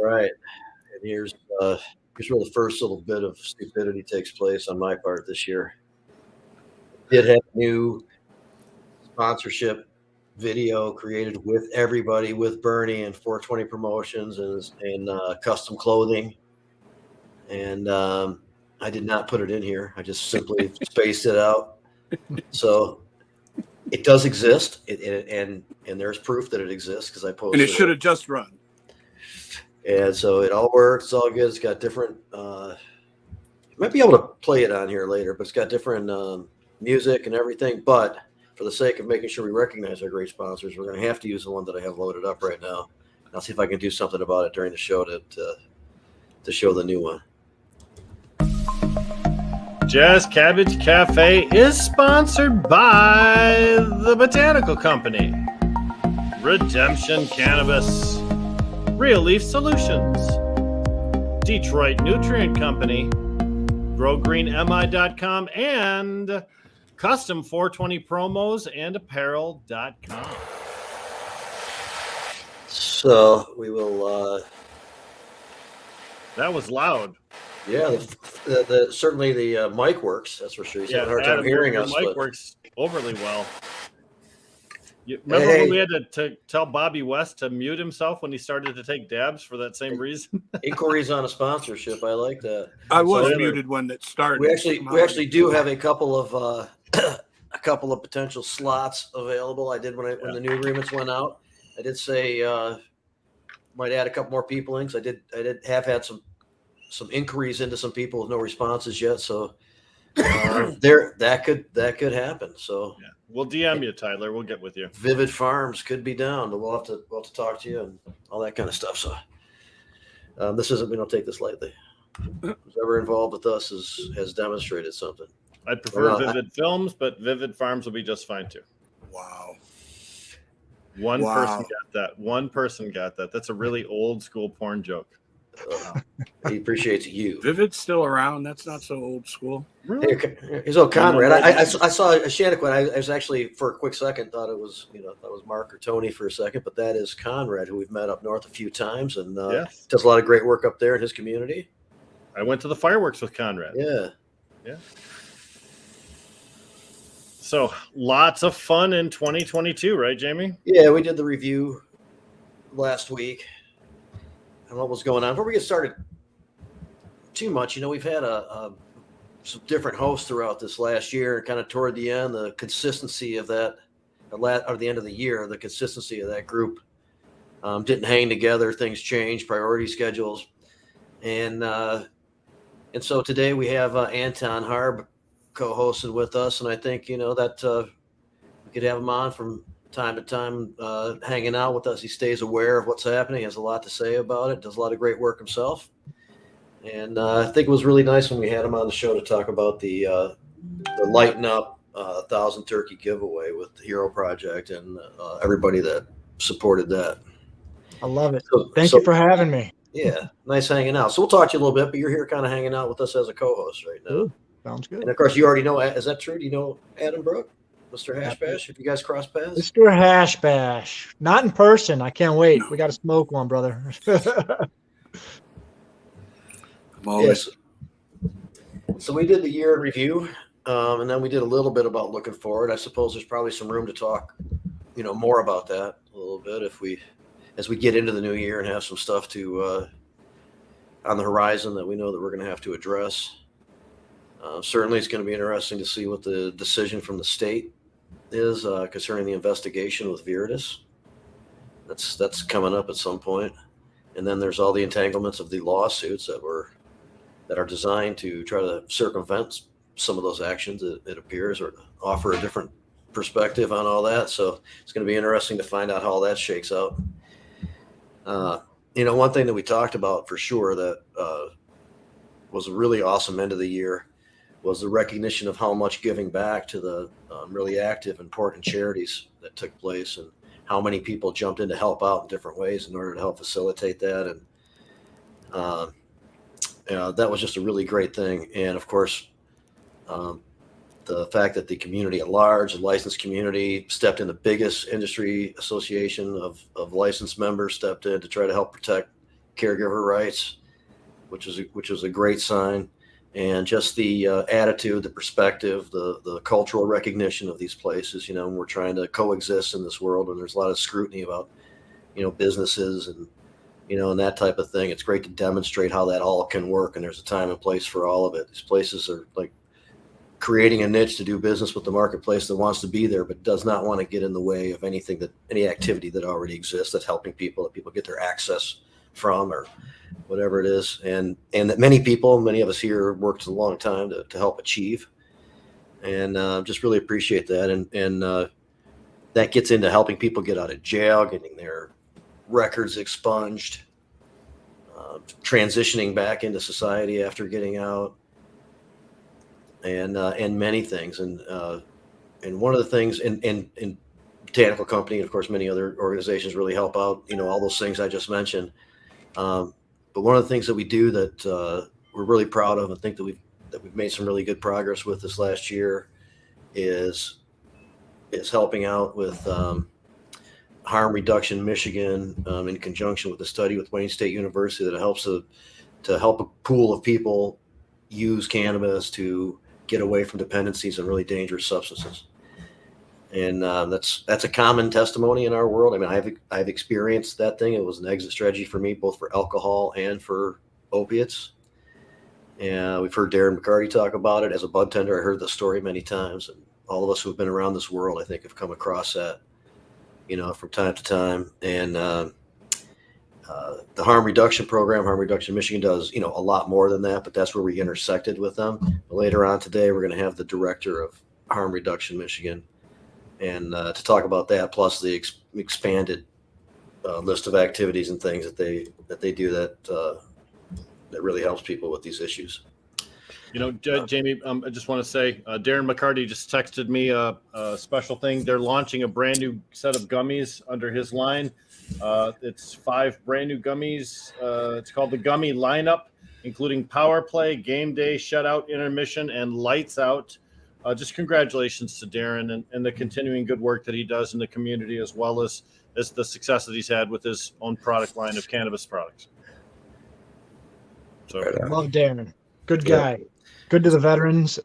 All right. And here's where the first little bit of stupidity takes place on my part this year. Did have a new sponsorship video created with everybody, with Bernie and 420 Promotions and custom clothing. And I did not put it in here. I just simply spaced it out. So it does exist, and there's proof that it exists because I posted. And it should have just run. And so it all works. It's all good. It's got different. You might be able to play it on here later, but it's got different music and everything. But for the sake of making sure we recognize our great sponsors, we're going to have to use the one that I have loaded up right now. I'll see if I can do something about it during the show to show the new one. Jazz Cabbage Cafe is sponsored by the Botanical Company, Redemption Cannabis, Real Leaf Solutions, Detroit Nutrient Company, GrowGreenMI.com, and Custom 420 Promos and Apparel.com. So we will. That was loud. Yeah, certainly the mic works. That's for sure. He's having a hard time hearing us. The mic works overly well. Remember when we had to tell Bobby West to mute himself when he started to take dabs for that same reason? Inquiries on a sponsorship. I like that. I was muted when that started. We actually do have a couple of potential slots available. I did when the new agreements went out. I did say might add a couple more people in. I did have had some inquiries into some people with no responses yet. So that could happen. So yeah. We'll DM you, Tyler. We'll get with you. Vivid Farms could be down, but we'll have to talk to you and all that kind of stuff. So we don't take this lightly. Who's ever involved with us has demonstrated something. I'd prefer Vivid Films, but Vivid Farms will be just fine too. Wow. One person got that. That's a really old school porn joke. He appreciates you. Vivid's still around. That's not so old school. Really? His old Conrad. I saw a Shannequin. I was actually for a quick second thought it was Mark or Tony for a second, but that is Conrad, who we've met up north a few times, and does a lot of great work up there in his community. I went to the fireworks with Conrad. Yeah. So lots of fun in 2022, right, Jamie? Yeah, we did the review last week. And what was going on before we get started too much, we've had some different hosts throughout this last year, and kind of toward the end, the consistency of that, or the end of the year, the consistency of that group didn't hang together. Things changed, priority schedules, and so today we have Anton Harb co-hosted with us, and I think that we could have him on from time to time, hanging out with us. He stays aware of what's happening, has a lot to say about it, does a lot of great work himself. And I think it was really nice when we had him on the show to talk about the Lighten Up 1,000 Turkey giveaway with the Hero Project and everybody that supported that. I love it. Thank you for having me. Yeah, nice hanging out. So we'll talk to you a little bit, but you're here kind of hanging out with us as a co-host right now. Ooh, sounds good. And of course, you already know, is that true? Do you know Adam Brook? Mr. Hashbash, if you guys cross paths? Mr. Hashbash. Not in person. I can't wait. We got to smoke one, brother. Yes. So we did the year in review, and then we did a little bit about looking forward. I suppose there's probably some room to talk, more about that a little bit as we get into the new year and have some stuff to on the horizon that we know that we're going to have to address. Certainly, it's going to be interesting to see what the decision from the state is concerning the investigation with Viridis. That's coming up at some point, and then there's all the entanglements of the lawsuits that are designed to try to circumvent some of those actions. It appears, or offer a different perspective on all that. So it's going to be interesting to find out how all that shakes out. One thing that we talked about for sure that was a really awesome end of the year was the recognition of how much giving back to the really active, important charities that took place, and how many people jumped in to help out in different ways in order to help facilitate that. And that was just a really great thing. And of course, the fact that the community at large, the licensed community, stepped in, the biggest industry association of licensed members stepped in to try to help protect caregiver rights, which was a great sign, and just the attitude, the perspective, the cultural recognition of these places. You know, and we're trying to coexist in this world, and there's a lot of scrutiny about, you know, businesses and, you know, and that type of thing. It's great to demonstrate how that all can work, and there's a time and place for all of it. These places are like creating a niche to do business with the marketplace that wants to be there, but does not want to get in the way of any activity that already exists that's helping people, that people get their access from, or whatever it is. And that many of us here worked a long time to help achieve. And just really appreciate that. And that gets into helping people get out of jail, getting their records expunged, transitioning back into society after getting out, and many things. And one of the things in Botanical Company, and of course many other organizations really help out, you know, all those things I just mentioned. But one of the things that we do that we're really proud of and think that we've made some really good progress with this last year is helping out with harm reduction Michigan, in conjunction with a study with Wayne State University that helps to help a pool of people use cannabis to get away from dependencies and really dangerous substances. And that's a common testimony in our world. I mean, I've experienced that thing. It was an exit strategy for me, both for alcohol and for opiates. And we've heard Darren McCarty talk about it. As a bud tender, I heard the story many times. And all of us who have been around this world, I think, have come across that, you know, from time to time. And the harm reduction program, Harm Reduction Michigan, does, you know, a lot more than that, but that's where we intersected with them. But later on today, we're going to have the director of Harm Reduction Michigan, and to talk about that, plus the expanded list of activities and things that they do that really helps people with these issues. You know, Jamie, I just want to say, Darren McCarty just texted me a special thing. They're launching a brand new set of gummies under his line. It's 5 brand new gummies. It's called the Gummy Lineup, including Power Play, Game Day, Shutout, Intermission, and Lights Out. Just congratulations to Darren and the continuing good work that he does in the community, as well as the success that he's had with his own product line of cannabis products. So, Love Darren. Good guy. Yeah. Good to the veterans.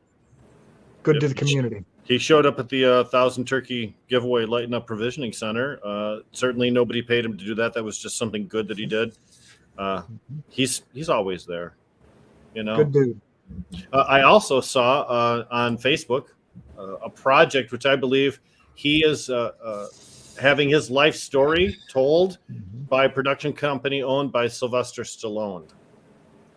Good to the community. He showed up at the 1,000 Turkey giveaway Lighten Up Provisioning Center. Certainly nobody paid him to do that. That was just something good that he did. He's always there, you know. Good dude. I also saw on Facebook a project which I believe he is having his life story told by a production company owned by Sylvester Stallone.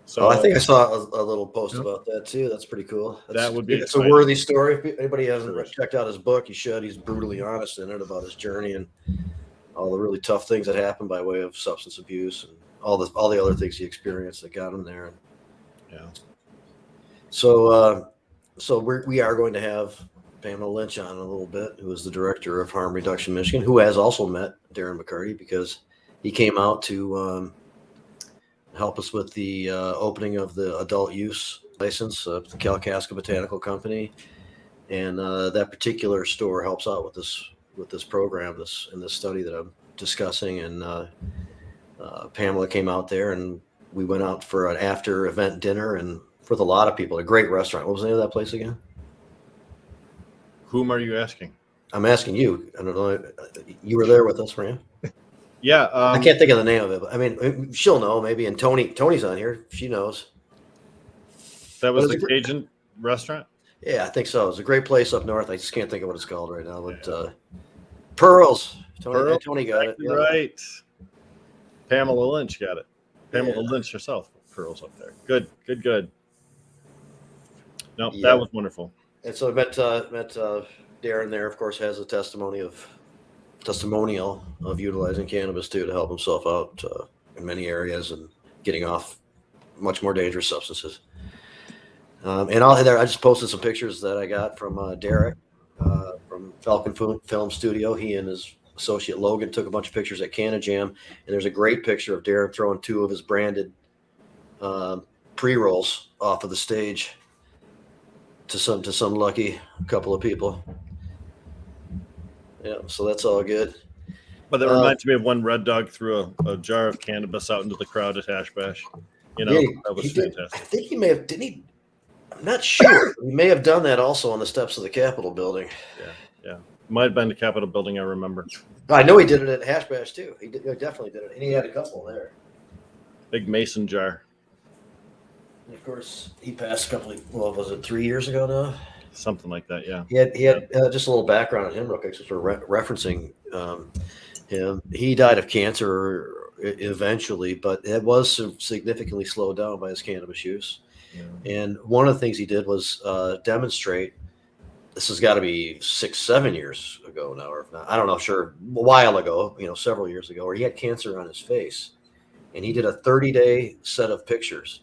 So I think I saw a little post about that too. That's pretty cool. That would be it's a worthy story. If anybody hasn't checked out his book, you should. He's brutally honest in it about his journey and all the really tough things that happened by way of substance abuse and all the other things he experienced that got him there. Yeah. So we are going to have Pamela Lynch on in a little bit, who is the director of Harm Reduction Michigan, who has also met Darren McCarty because he came out to help us with the opening of the adult use license of the Kalkaska Botanical Company, and that particular store helps out with this program, this study that I'm discussing. And Pamela came out there, and we went out for an after event dinner and with a lot of people. A great restaurant. What was the name of that place again? Whom are you asking? I'm asking you. I don't know. You were there with us, Fran. Yeah. I can't think of the name of it. But I mean, she'll know maybe. And Tony's on here. She knows. That was the Cajun restaurant? Yeah, I think so. It's a great place up north. I just can't think of what it's called right now. But Pearls. Tony got it. Yeah. Right. Pamela Lynch got it. Pamela Lynch herself. Pearls up there. Good. No, that was wonderful. And so I met Darren there. Of course, has a testimonial of utilizing cannabis too to help himself out in many areas and getting off much more dangerous substances. And I just posted some pictures that I got from Derek from Falcon Film Studio. He and his associate Logan took a bunch of pictures at Canna Jam, and there's a great picture of Darren throwing 2 of his branded pre-rolls off of the stage to some lucky couple of people. Yeah, so that's all good. But that reminds me of when Red Dog threw a jar of cannabis out into the crowd at Hash Bash. You know, that was fantastic. I think he may have, didn't he? I'm not sure. He may have done that also on the steps of the Capitol building. Yeah. Might have been the Capitol building, I remember. I know he did it at Hash Bash too. He definitely did it. And he had a couple there. Big mason jar. And of course, he passed a couple of, well, was it 3 years ago now? Something like that, yeah. He had just a little background on him real quick, just for referencing him. He died of cancer eventually, but it was significantly slowed down by his cannabis use. Yeah. And one of the things he did was demonstrate. This has got to be 6-7 years ago now, or if not, I don't know, sure, a while ago, several years ago, where he had cancer on his face, and he did a 30-day set of pictures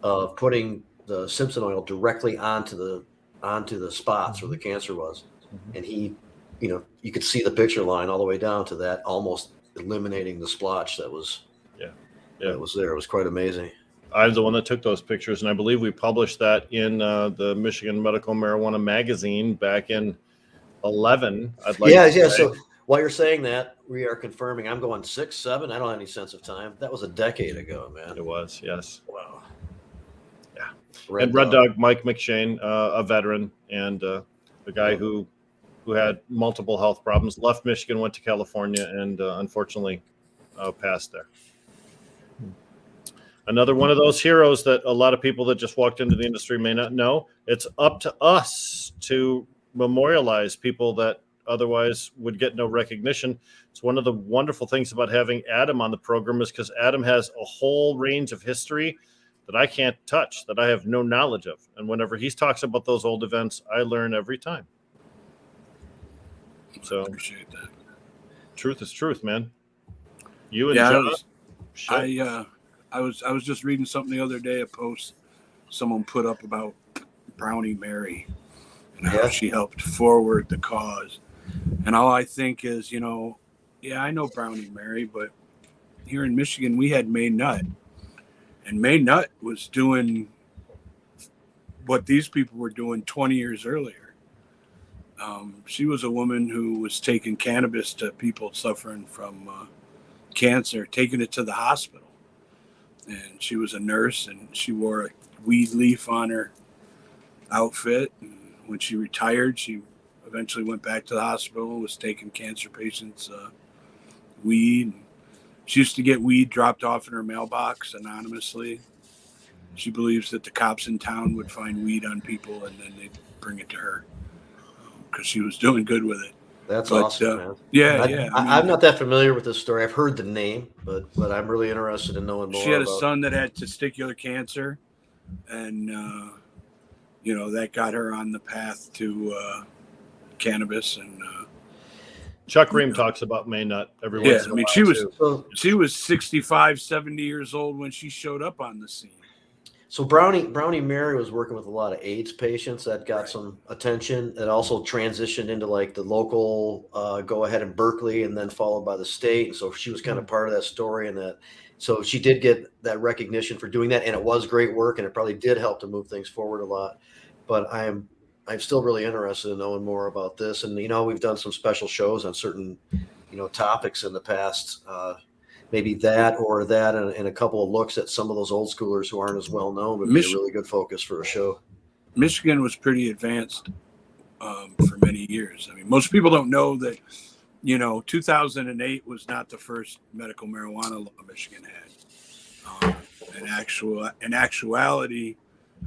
of putting the Simpson oil directly onto the spots where the cancer was, and he, you could see the picture line all the way down to that, almost eliminating the splotch that was, that was there. It was quite amazing. I'm the one that took those pictures, and I believe we published that in the Michigan Medical Marijuana magazine back in 2011. So while you're saying that, we are confirming. I'm going 6, 7. I don't have any sense of time. That was a decade ago, man. It was, yes. Wow. Yeah. Red Dog, Mike McShane, a veteran, and a guy who had multiple health problems, left Michigan, went to California, and unfortunately passed there. Another one of those heroes that a lot of people that just walked into the industry may not know. It's up to us to memorialize people that otherwise would get no recognition. It's one of the wonderful things about having Adam on the program is because Adam has a whole range of history that I can't touch, that I have no knowledge of. And whenever he talks about those old events, I learn every time. So I appreciate that. Truth is truth, man. You and John. I was just reading something the other day, a post someone put up about Brownie Mary and how she helped forward the cause. And all I think is, I know Brownie Mary, but here in Michigan, we had Mae Nutt. And Mae Nutt was doing what these people were doing 20 years earlier. She was a woman who was taking cannabis to people suffering from cancer, taking it to the hospital. And she was a nurse, and she wore a weed leaf on her outfit. And when she retired, she eventually went back to the hospital, was taking cancer patients' weed. She used to get weed dropped off in her mailbox anonymously. She believes that the cops in town would find weed on people, and then they'd bring it to her because she was doing good with it. That's awesome, man. Yeah. I'm not that familiar with this story. I've heard the name, but I'm really interested in knowing more. She had a son that had testicular cancer, and that got her on the path to cannabis. And Chuck Ream talks about Mae Nutt every once in a while. She was 65, 70 years old when she showed up on the scene. So Brownie Mary was working with a lot of AIDS patients that got some attention. It also transitioned into like the local go ahead in Berkeley, and then followed by the state. And so she was kind of part of that story, and that so she did get that recognition for doing that, and it was great work, and it probably did help to move things forward a lot. But I'm still really interested in knowing more about this. And we've done some special shows on certain topics in the past. Maybe that and a couple of looks at some of those old schoolers who aren't as well known would be a really good focus for a show. Michigan was pretty advanced for many years. I mean, most people don't know that, 2008 was not the first medical marijuana law Michigan had. In actuality,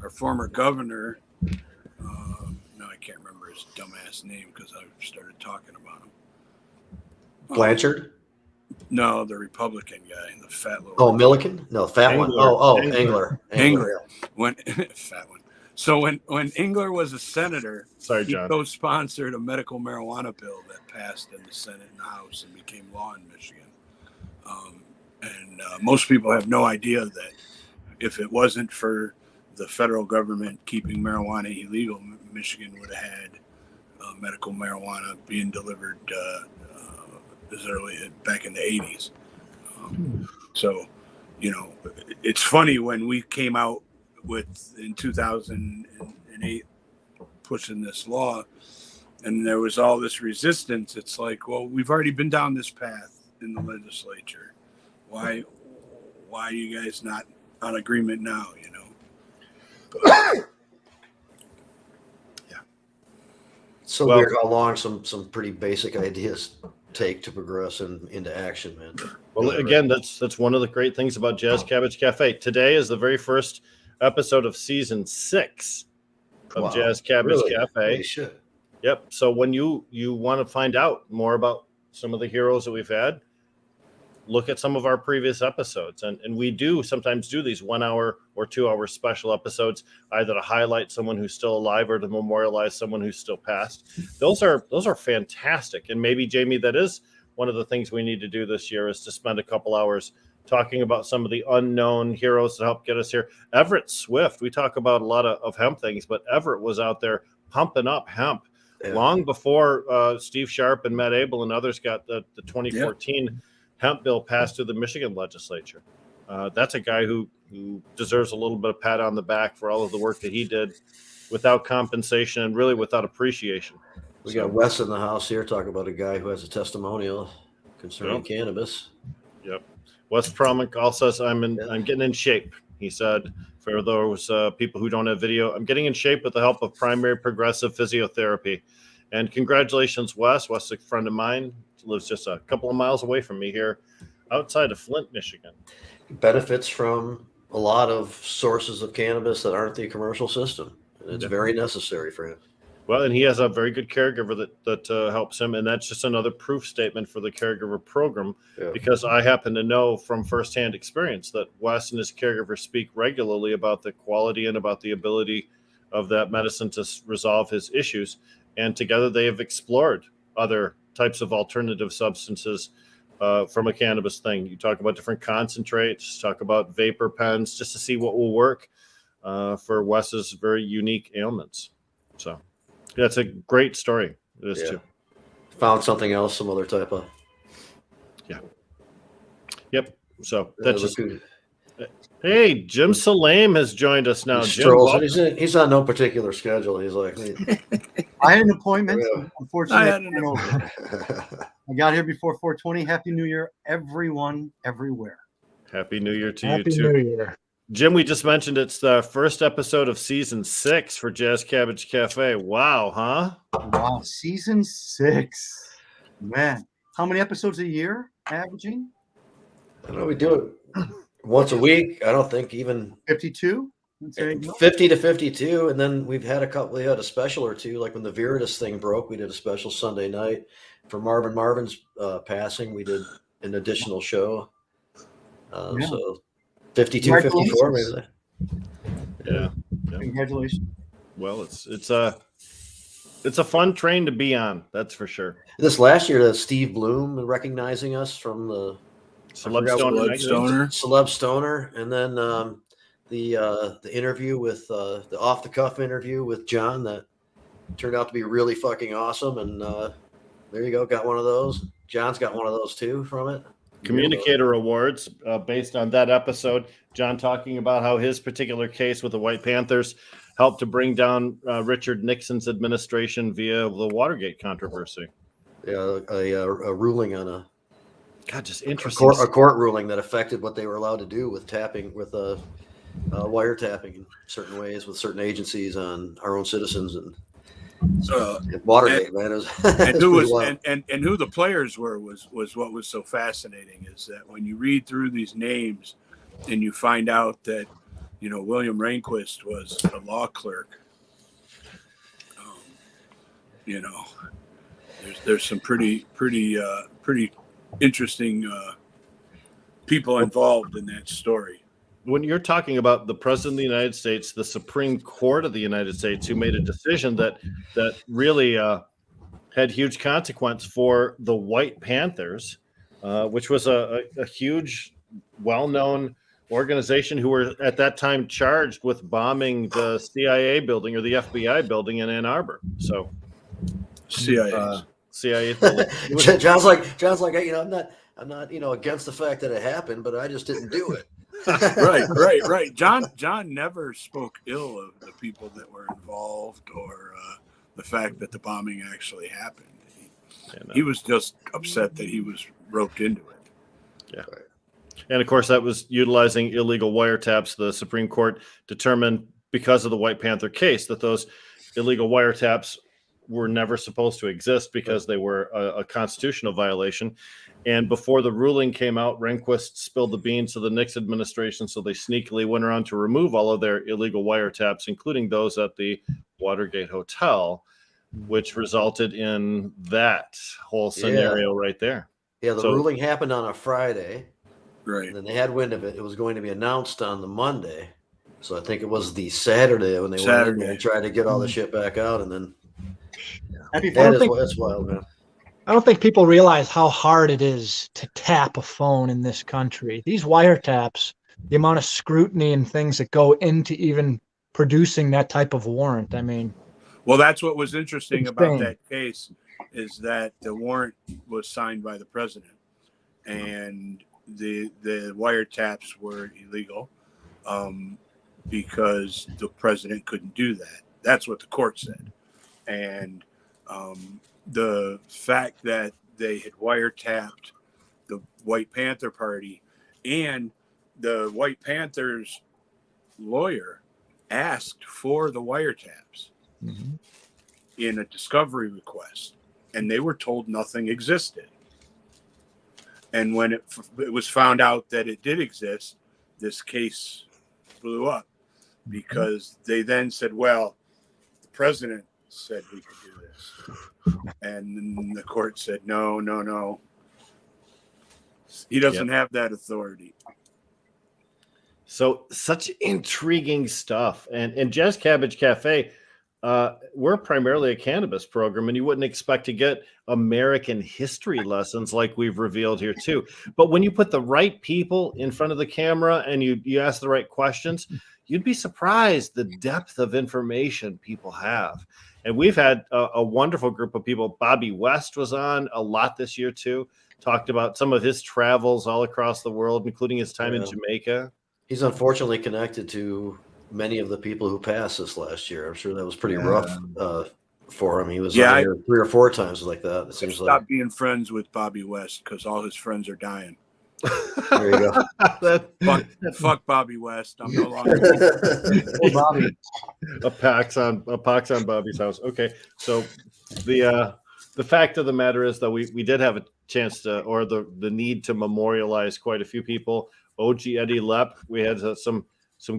our former governor, I can't remember his dumbass name because I started talking about him. Blanchard? No, the Republican guy, the fat little. Oh, Milliken? No, fat Engler. one. Engler. When fat one. So when Engler was a senator, he co-sponsored a medical marijuana bill that passed in the Senate and the House and became law in Michigan. Most people have no idea that if it wasn't for the federal government keeping marijuana illegal, Michigan would have had medical marijuana being delivered as early back in the 80s. So, it's funny when we came out in 2008 pushing this law, and there was all this resistance. It's like, well, we've already been down this path in the legislature. Why are you guys not on agreement now? You know. But, yeah. So weird how long some pretty basic ideas take to progress into action, man. Well, again, that's one of the great things about Jazz Cabbage Cafe. Today is the very first episode of season 6 of Jazz Cabbage Cafe. Holy shit. Yep. So when you want to find out more about some of the heroes that we've had, look at some of our previous episodes. And we do sometimes do these 1 hour or 2 hour special episodes, either to highlight someone who's still alive or to memorialize someone who's still passed. Those are fantastic. And maybe, Jamie, that is one of the things we need to do this year, is to spend a couple hours talking about some of the unknown heroes that helped get us here. Everett Swift, we talk about a lot of hemp things, but Everett was out there pumping up hemp long before Steve Sharp and Matt Abel and others got the 2014 hemp bill passed through the Michigan legislature. That's a guy who deserves a little bit of pat on the back for all of the work that he did without compensation and really without appreciation. We got Wes in the house here talking about a guy who has a testimonial concerning cannabis. Yep. Wes Promick also says, I'm getting in shape. He said, for those people who don't have video, I'm getting in shape with the help of primary progressive physiotherapy. And congratulations, Wes. Wes is a friend of mine. Lives just a couple of miles away from me here outside of Flint, Michigan. Benefits from a lot of sources of cannabis that aren't the commercial system. And it's very necessary for him. Well, and he has a very good caregiver that helps him. And that's just another proof statement for the caregiver program, because I happen to know from firsthand experience that Wes and his caregiver speak regularly about the quality and about the ability of that medicine to resolve his issues. And together they have explored other types of alternative substances from a cannabis thing. You talk about different concentrates, talk about vapor pens, just to see what will work for Wes's very unique ailments. So that's a great story. It is too. Found something else, some other type of. Yep. So that's just good. Hey, Jim Salame has joined us now. Jim, he's on no particular schedule. He's like, I had an appointment. Unfortunately, I got here before 4:20. Happy New Year, everyone, everywhere. Happy New Year to Happy you too. New Year. Jim, we just mentioned it's the first episode of season 6 for Jazz Cabbage Cafe. Wow, huh? Wow, season 6. Man, how many episodes a year averaging? I don't know, we do it once a week. I don't think even 52. 50 to 52, and then we've had a couple. We had a special or two, like when the Viridis thing broke. We did a special Sunday night for Marvin's passing. We did an additional show. So 52, 54, maybe. Yeah. Congratulations. Well, it's a fun train to be on. That's for sure. This last year, Steve Bloom recognizing us from the Celeb Stoner, and then the interview with the off the cuff interview with John that turned out to be really fucking awesome. And there you go, got one of those. John's got one of those too from it. Communicator Awards based on that episode. John talking about how his particular case with the White Panthers helped to bring down Richard Nixon's administration via the Watergate controversy. Yeah, a ruling on a just interesting a court ruling that affected what they were allowed to do with tapping, with wiretapping in certain ways with certain agencies on our own citizens and Watergate, man. And who the players were was what was so fascinating, is that when you read through these names and you find out that, you know, William Rehnquist was a law clerk. You know, there's some pretty interesting people involved in that story. When you're talking about the President of the United States, the Supreme Court of the United States, who made a decision that really had huge consequence for the White Panthers, which was a huge, well-known organization who were at that time charged with bombing the CIA building or the FBI building in Ann Arbor. So CIA building. John's like, hey, I'm not, against the fact that it happened, but I just didn't do it. Right. John never spoke ill of the people that were involved or the fact that the bombing actually happened. He was just upset that he was roped into it. Yeah. And of course, that was utilizing illegal wiretaps. The Supreme Court determined, because of the White Panther case, that those illegal wiretaps were never supposed to exist because they were a constitutional violation. And before the ruling came out, Rehnquist spilled the beans to the Nixon administration, so they sneakily went around to remove all of their illegal wiretaps, including those at the Watergate Hotel, which resulted in that whole scenario right there. Yeah, the ruling happened on a Friday. Right. And then they had wind of it. It was going to be announced on the Monday. So I think it was the Saturday when they went in there and tried to get all the shit back out. And then that's wild, man. I don't think people realize how hard it is to tap a phone in this country. These wiretaps, the amount of scrutiny and things that go into even producing that type of warrant. I mean, well, that's what was interesting about that case, is that the warrant was signed by the president, and the wiretaps were illegal because the president couldn't do that. That's what the court said. And the fact that they had wiretapped the White Panther Party, and the White Panthers lawyer asked for the wiretaps in a discovery request, and they were told nothing existed. And when it was found out that it did exist, this case blew up, because they then said, well, the president said we could do this. And the court said, no. He doesn't have that authority. So such intriguing stuff. And Jazz Cabbage Cafe, we're primarily a cannabis program, and you wouldn't expect to get American history lessons like we've revealed here too. But when you put the right people in front of the camera and you ask the right questions, you'd be surprised the depth of information people have. And we've had a wonderful group of people. Bobby West was on a lot this year too, talked about some of his travels all across the world, including his time in Jamaica. He's unfortunately connected to many of the people who passed this last year. I'm sure that was pretty rough for him. He was on here 3 or 4 times like that. It seems Stop being friends with Bobby West, because all his friends are dying. There you go. Fuck Bobby West. I'm no longer Bobby. A pox on Bobby's house. Okay, so the fact of the matter is that we did have a chance to, or the need to, memorialize quite a few people. OG Eddie Lepp. We had some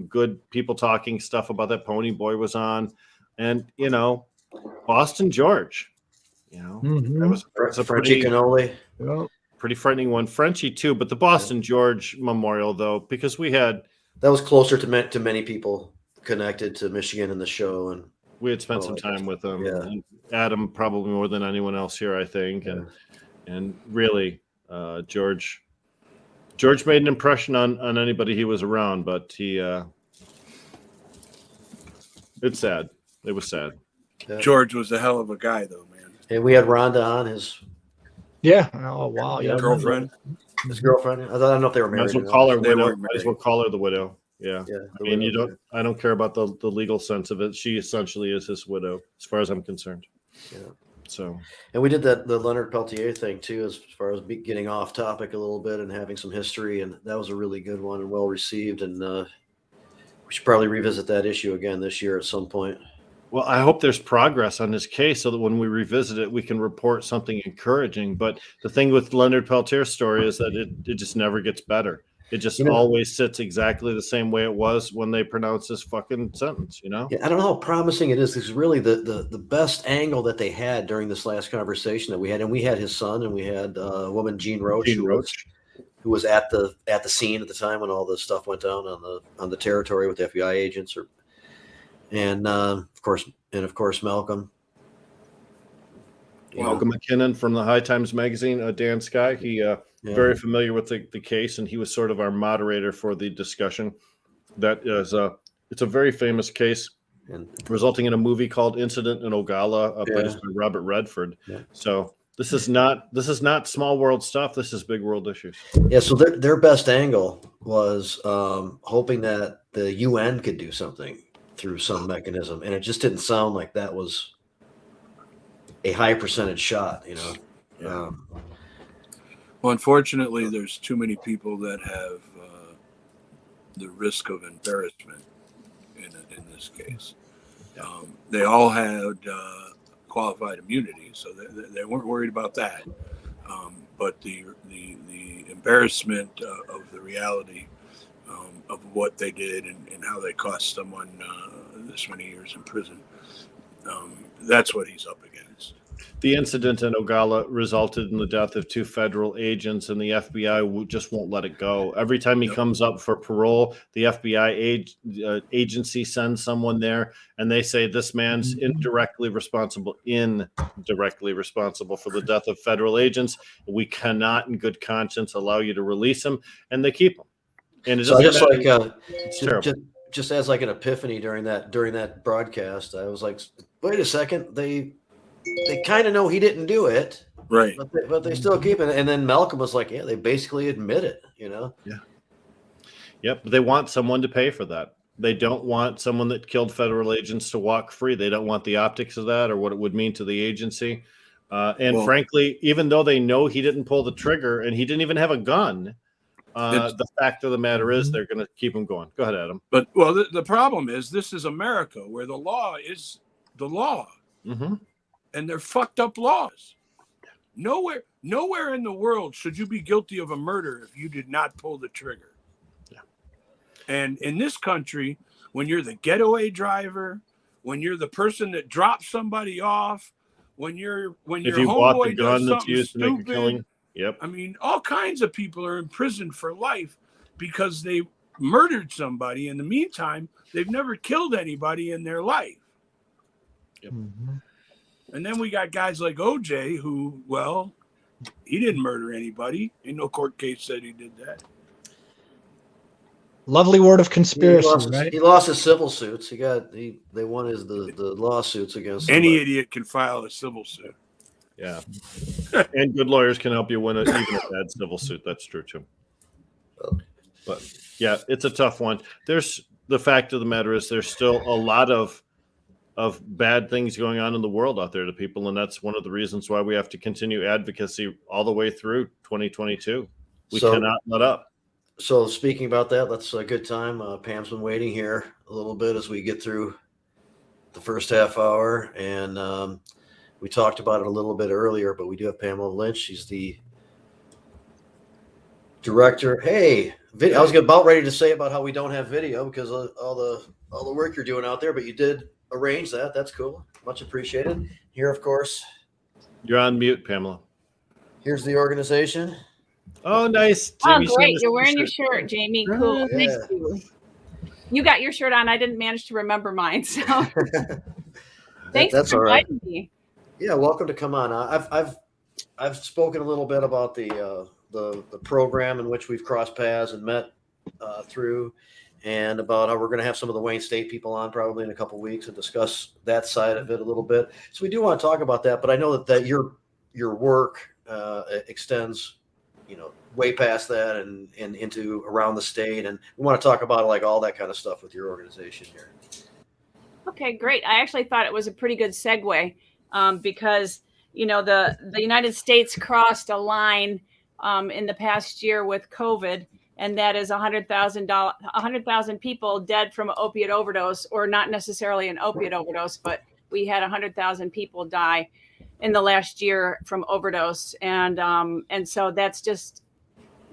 good people talking stuff about that. Pony Boy was on, and Boston George. That was a Frenchie Cannoli. Pretty frightening one. Frenchie too, but the Boston George memorial, though, because that was closer to many people connected to Michigan in the show, and we had spent some time with him. Yeah. And Adam probably more than anyone else here, I think. And really, George made an impression on anybody he was around, but it's sad. It was sad. Yeah. George was a hell of a guy, though, man. And we had Rhonda on, his oh wow, girlfriend. His girlfriend. I don't know if they were married. Might as well call her widow. Might as well call her the widow. Yeah. I mean, I don't care about the legal sense of it. She essentially is his widow, as far as I'm concerned. Yeah. So. And we did the Leonard Peltier thing too, as far as getting off topic a little bit and having some history, and that was a really good one and well received. And we should probably revisit that issue again this year at some point. Well, I hope there's progress on this case so that when we revisit it, we can report something encouraging. But the thing with Leonard Peltier's story is that it just never gets better. It just always sits exactly the same way it was when they pronounced this fucking sentence, Yeah, I don't know how promising it is. This is really the best angle that they had during this last conversation that we had. And we had his son, and we had a woman, Jean Roach, who was at the scene at the time when all the stuff went down on the territory with the FBI agents, and of course Malcolm. Malcolm McKinnon from the High Times magazine, Dan Sky. He very familiar with the case, and he was sort of our moderator for the discussion. That is it's a very famous case, resulting in a movie called Incident in Ogalla, produced by Robert Redford. Yeah. So this is not small world stuff. This is big world issues. Yeah. So their best angle was hoping that the UN could do something through some mechanism, and it just didn't sound like that was a high percentage shot, you know. Yeah. Well, unfortunately, there's too many people that have the risk of embarrassment in this case. They all had qualified immunity, so they weren't worried about that. But the embarrassment of the reality of what they did and how they cost someone this many years in prison, that's what he's up against. The incident in Ogalla resulted in the death of 2 federal agents, and the FBI just won't let it go. Every time he comes up for parole, the FBI agency sends someone there, and they say this man's indirectly responsible for the death of federal agents. We cannot, in good conscience, allow you to release him, and they keep him. And so just like just as like an epiphany during that broadcast, I was like, wait a second, they kind of know he didn't do it, right? But they still keep it. And then Malcolm was like, yeah, they basically admit it, you know? Yeah. Yep. They want someone to pay for that. They don't want someone that killed federal agents to walk free. They don't want the optics of that or what it would mean to the agency. Frankly, even though they know he didn't pull the trigger and he didn't even have a gun, the fact of the matter is they're going to keep him going. Go ahead, Adam. But the problem is this is America, where the law is the law. Mm-hmm. And they're fucked up laws. Nowhere in the world should you be guilty of a murder if you did not pull the trigger. Yeah. And in this country, when you're the getaway driver, when you're the person that drops somebody off, when your homeboy does something stupid, to make a killing. Yep. I mean, all kinds of people are in prison for life because they murdered somebody. In the meantime, they've never killed anybody in their life. Yep. Mm-hmm. And then we got guys like OJ who, well, he didn't murder anybody. Ain't no court case said he did that. Lovely word of conspiracy, right? He lost his civil suits. They won the lawsuits against any idiot can file a civil suit. Yeah. And good lawyers can help you win even a bad civil suit. That's true too. But yeah, it's a tough one. The fact of the matter is there's still a lot of bad things going on in the world out there to people, and that's one of the reasons why we have to continue advocacy all the way through 2022. We cannot let up. So speaking about that, that's a good time. Pam's been waiting here a little bit as we get through the first half hour, and we talked about it a little bit earlier, but we do have Pamela Lynch. She's the director. Hey, I was about ready to say about how we don't have video because of all the work you're doing out there, but you did arrange that. That's cool. Much appreciated. Here, of course. You're on mute, Pamela. Here's the organization. Oh, nice. Jamie, great. You're wearing your shirt, Jamie. Cool. Yeah. Nice to you. You got your shirt on. I didn't manage to remember mine. So thanks for inviting me. Yeah, welcome to come on. I've spoken a little bit about the program in which we've crossed paths and met through, and about how we're going to have some of the Wayne State people on probably in a couple of weeks and discuss that side of it a little bit. So we do want to talk about that, but I know that your work extends, way past that and into around the state, and we want to talk about like all that kind of stuff with your organization here. Okay, great. I actually thought it was a pretty good segue because the United States crossed a line in the past year with COVID. And that is 100,000 people dead from an opiate overdose, or not necessarily an opiate overdose, but we had 100,000 people die in the last year from overdose. And so that's just,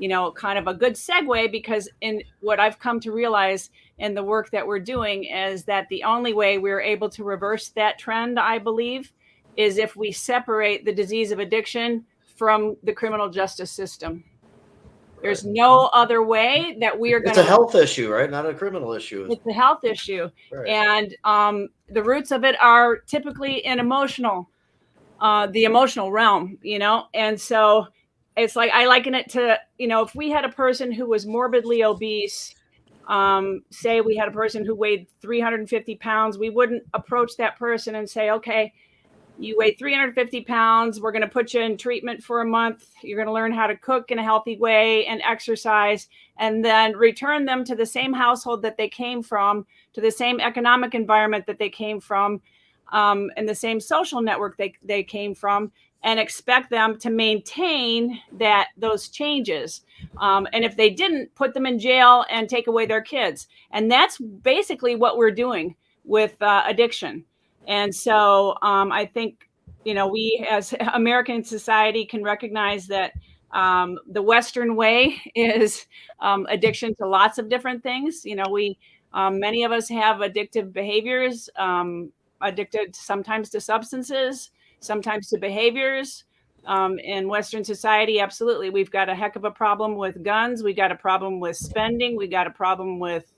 kind of a good segue, because in what I've come to realize in the work that we're doing is that the only way we're able to reverse that trend, I believe, is if we separate the disease of addiction from the criminal justice system. There's no other way that we are going to. It's a health issue, right? Not a criminal issue. It's a health issue. Right. And the roots of it are typically in the emotional realm, And so it's like, I liken it to, if we had a person who was morbidly obese, say we had a person who weighed 350 pounds, we wouldn't approach that person and say, okay, you weigh 350 pounds. We're going to put you in treatment for a month. You're going to learn how to cook in a healthy way and exercise, and then return them to the same household that they came from, to the same economic environment that they came from, and the same social network they came from, and expect them to maintain those changes. And if they didn't, put them in jail and take away their kids. And that's basically what we're doing with addiction. And so I think, we as American society can recognize that the Western way is addiction to lots of different things. Many of us have addictive behaviors, addicted sometimes to substances, sometimes to behaviors. In Western society, absolutely. We've got a heck of a problem with guns. We got a problem with spending. We got a problem with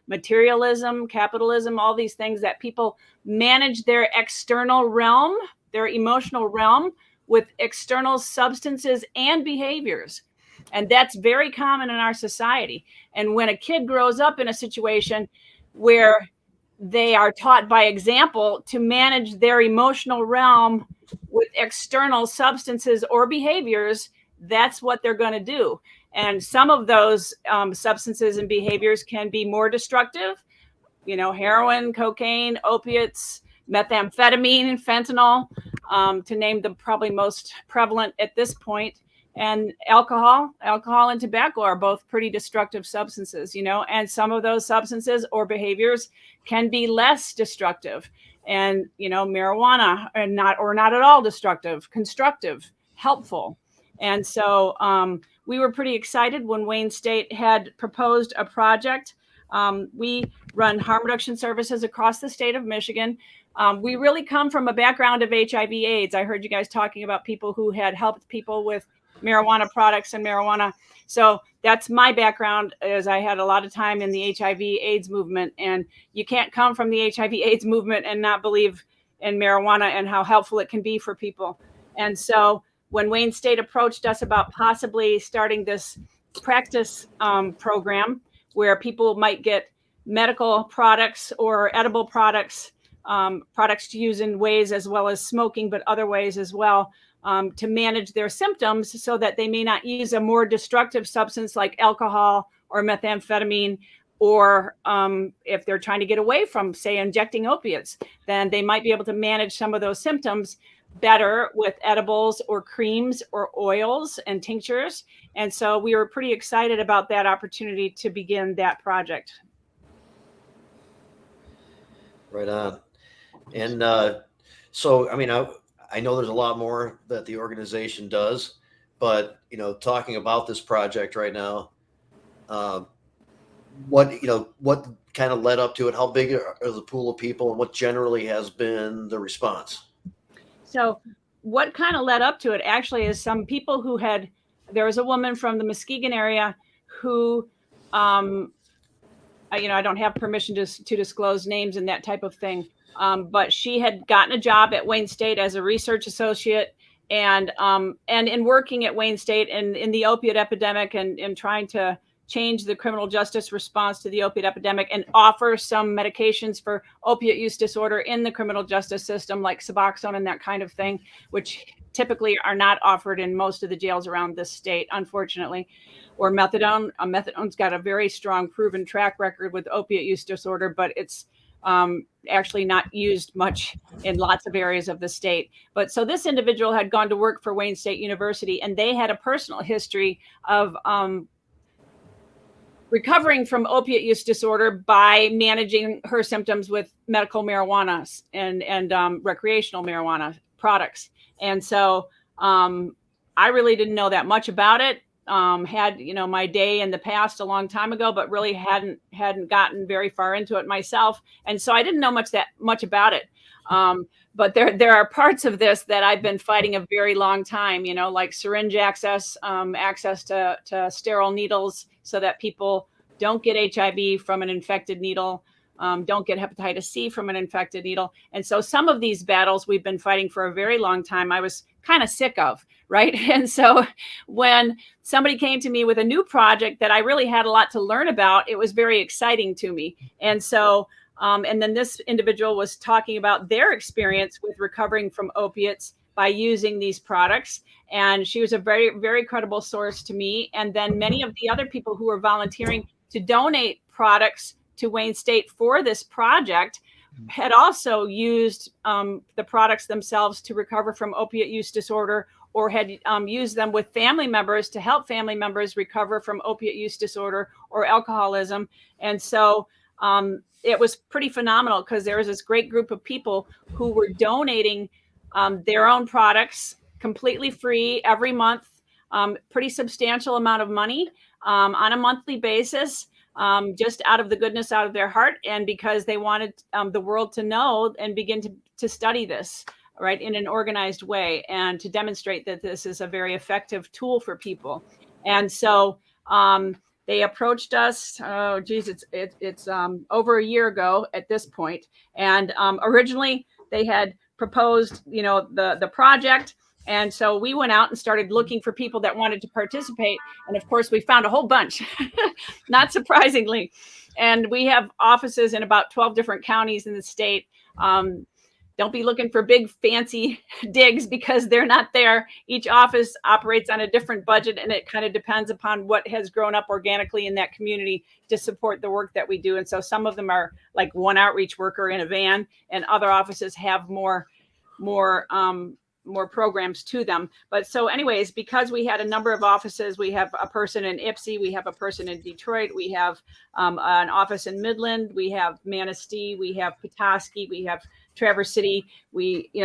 materialism, capitalism, all these things that people manage their external realm, their emotional realm, with external substances and behaviors. And that's very common in our society. And when a kid grows up in a situation where they are taught by example to manage their emotional realm with external substances or behaviors, that's what they're going to do. And some of those substances and behaviors can be more destructive, heroin, cocaine, opiates, methamphetamine, fentanyl, to name the probably most prevalent at this point. And alcohol and tobacco are both pretty destructive substances, and some of those substances or behaviors can be less destructive. And, marijuana are not at all destructive, constructive, helpful. And so we were pretty excited when Wayne State had proposed a project. We run harm reduction services across the state of Michigan. We really come from a background of HIV/AIDS. I heard you guys talking about people who had helped people with marijuana products and marijuana. So that's my background, as I had a lot of time in the HIV/AIDS movement. And you can't come from the HIV/AIDS movement and not believe in marijuana and how helpful it can be for people. And so when Wayne State approached us about possibly starting this practice program where people might get medical products or edible products, products to use in ways as well as smoking, but other ways as well, to manage their symptoms so that they may not use a more destructive substance like alcohol or methamphetamine, or if they're trying to get away from, say, injecting opiates, then they might be able to manage some of those symptoms better with edibles or creams or oils and tinctures. And so we were pretty excited about that opportunity to begin that project. Right on. And so, I know there's a lot more that the organization does, but, talking about this project right now, what kind of led up to it? How big is the pool of people, and what generally has been the response? So what kind of led up to it actually is some people there was a woman from the Muskegon area who, I don't have permission to disclose names and that type of thing. But she had gotten a job at Wayne State as a research associate, and in working at Wayne State and in the opiate epidemic and trying to change the criminal justice response to the opiate epidemic and offer some medications for opiate use disorder in the criminal justice system, like Suboxone and that kind of thing, which typically are not offered in most of the jails around this state, unfortunately. Or methadone. Methadone's got a very strong proven track record with opiate use disorder, but it's actually not used much in lots of areas of the state. But so this individual had gone to work for Wayne State University, and they had a personal history of recovering from opiate use disorder by managing her symptoms with medical marijuana and recreational marijuana products. And so I really didn't know that much about it. Had my day in the past a long time ago, but really hadn't gotten very far into it myself, and so I didn't know much about it. But there are parts of this that I've been fighting a very long time. Like syringe access, access to sterile needles, so that people don't get HIV from an infected needle, don't get hepatitis C from an infected needle. And so some of these battles we've been fighting for a very long time, I was kind of sick of, right? And so when somebody came to me with a new project that I really had a lot to learn about, it was very exciting to me. And so, and then this individual was talking about their experience with recovering from opiates by using these products. And she was a very, very credible source to me. And then many of the other people who were volunteering to donate products to Wayne State for this project had also used the products themselves to recover from opiate use disorder, or had used them with family members to help family members recover from opiate use disorder or alcoholism. And so it was pretty phenomenal, because there was this great group of people who were donating their own products completely free every month, pretty substantial amount of money on a monthly basis, just out of the goodness out of their heart, and because they wanted the world to know and begin to study this, right, in an organized way, and to demonstrate that this is a very effective tool for people. And so they approached us. Oh, geez, it's over a year ago at this point. And originally they had proposed, the project. And so we went out and started looking for people that wanted to participate. And of course, we found a whole bunch, not surprisingly. And we have offices in about 12 different counties in the state. Don't be looking for big fancy digs, because they're not there. Each office operates on a different budget, and it kind of depends upon what has grown up organically in that community to support the work that we do. And so some of them are like one outreach worker in a van, and other offices have more programs to them. But so anyways, because we had a number of offices, we have a person in Ypsi, we have a person in Detroit, we have an office in Midland, we have Manistee, we have Petoskey, we have Traverse City.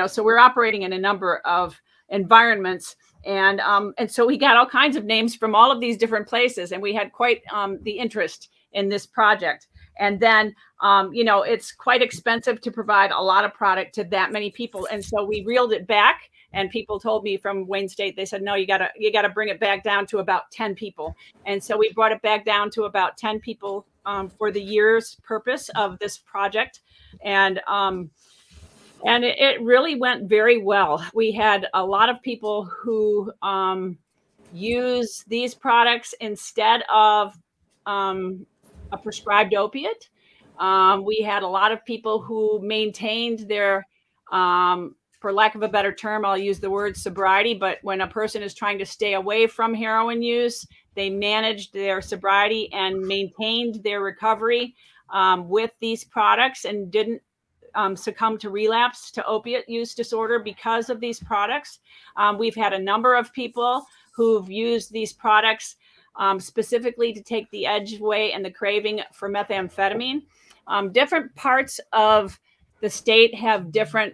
So we're operating in a number of environments. And so we got all kinds of names from all of these different places, and we had quite the interest in this project. And then, it's quite expensive to provide a lot of product to that many people. And so we reeled it back, and people told me from Wayne State, they said, no, you gotta bring it back down to about 10 people. And so we brought it back down to about 10 people for the year's purpose of this project. And it really went very well. We had a lot of people who use these products instead of a prescribed opiate. We had a lot of people who maintained their, for lack of a better term, I'll use the word sobriety, but when a person is trying to stay away from heroin use, they managed their sobriety and maintained their recovery with these products, and didn't succumb to relapse to opiate use disorder because of these products. We've had a number of people who've used these products specifically to take the edge away and the craving for methamphetamine. Different parts of the state have different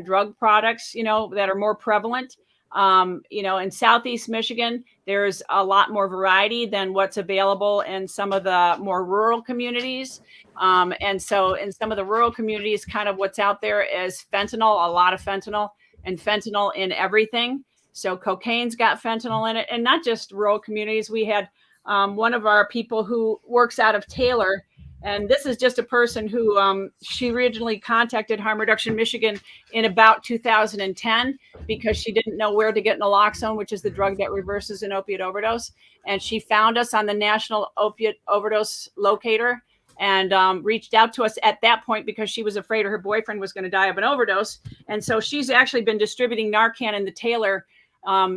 drug products, that are more prevalent. In Southeast Michigan, there's a lot more variety than what's available in some of the more rural communities. And so in some of the rural communities, kind of what's out there is fentanyl, a lot of fentanyl, and fentanyl in everything. So cocaine's got fentanyl in it, and not just rural communities. We had one of our people who works out of Taylor, and this is just a person who she originally contacted Harm Reduction Michigan in about 2010 because she didn't know where to get naloxone, which is the drug that reverses an opiate overdose. And she found us on the National Opiate Overdose Locator and reached out to us at that point because she was afraid her boyfriend was going to die of an overdose. And so she's actually been distributing Narcan in the Taylor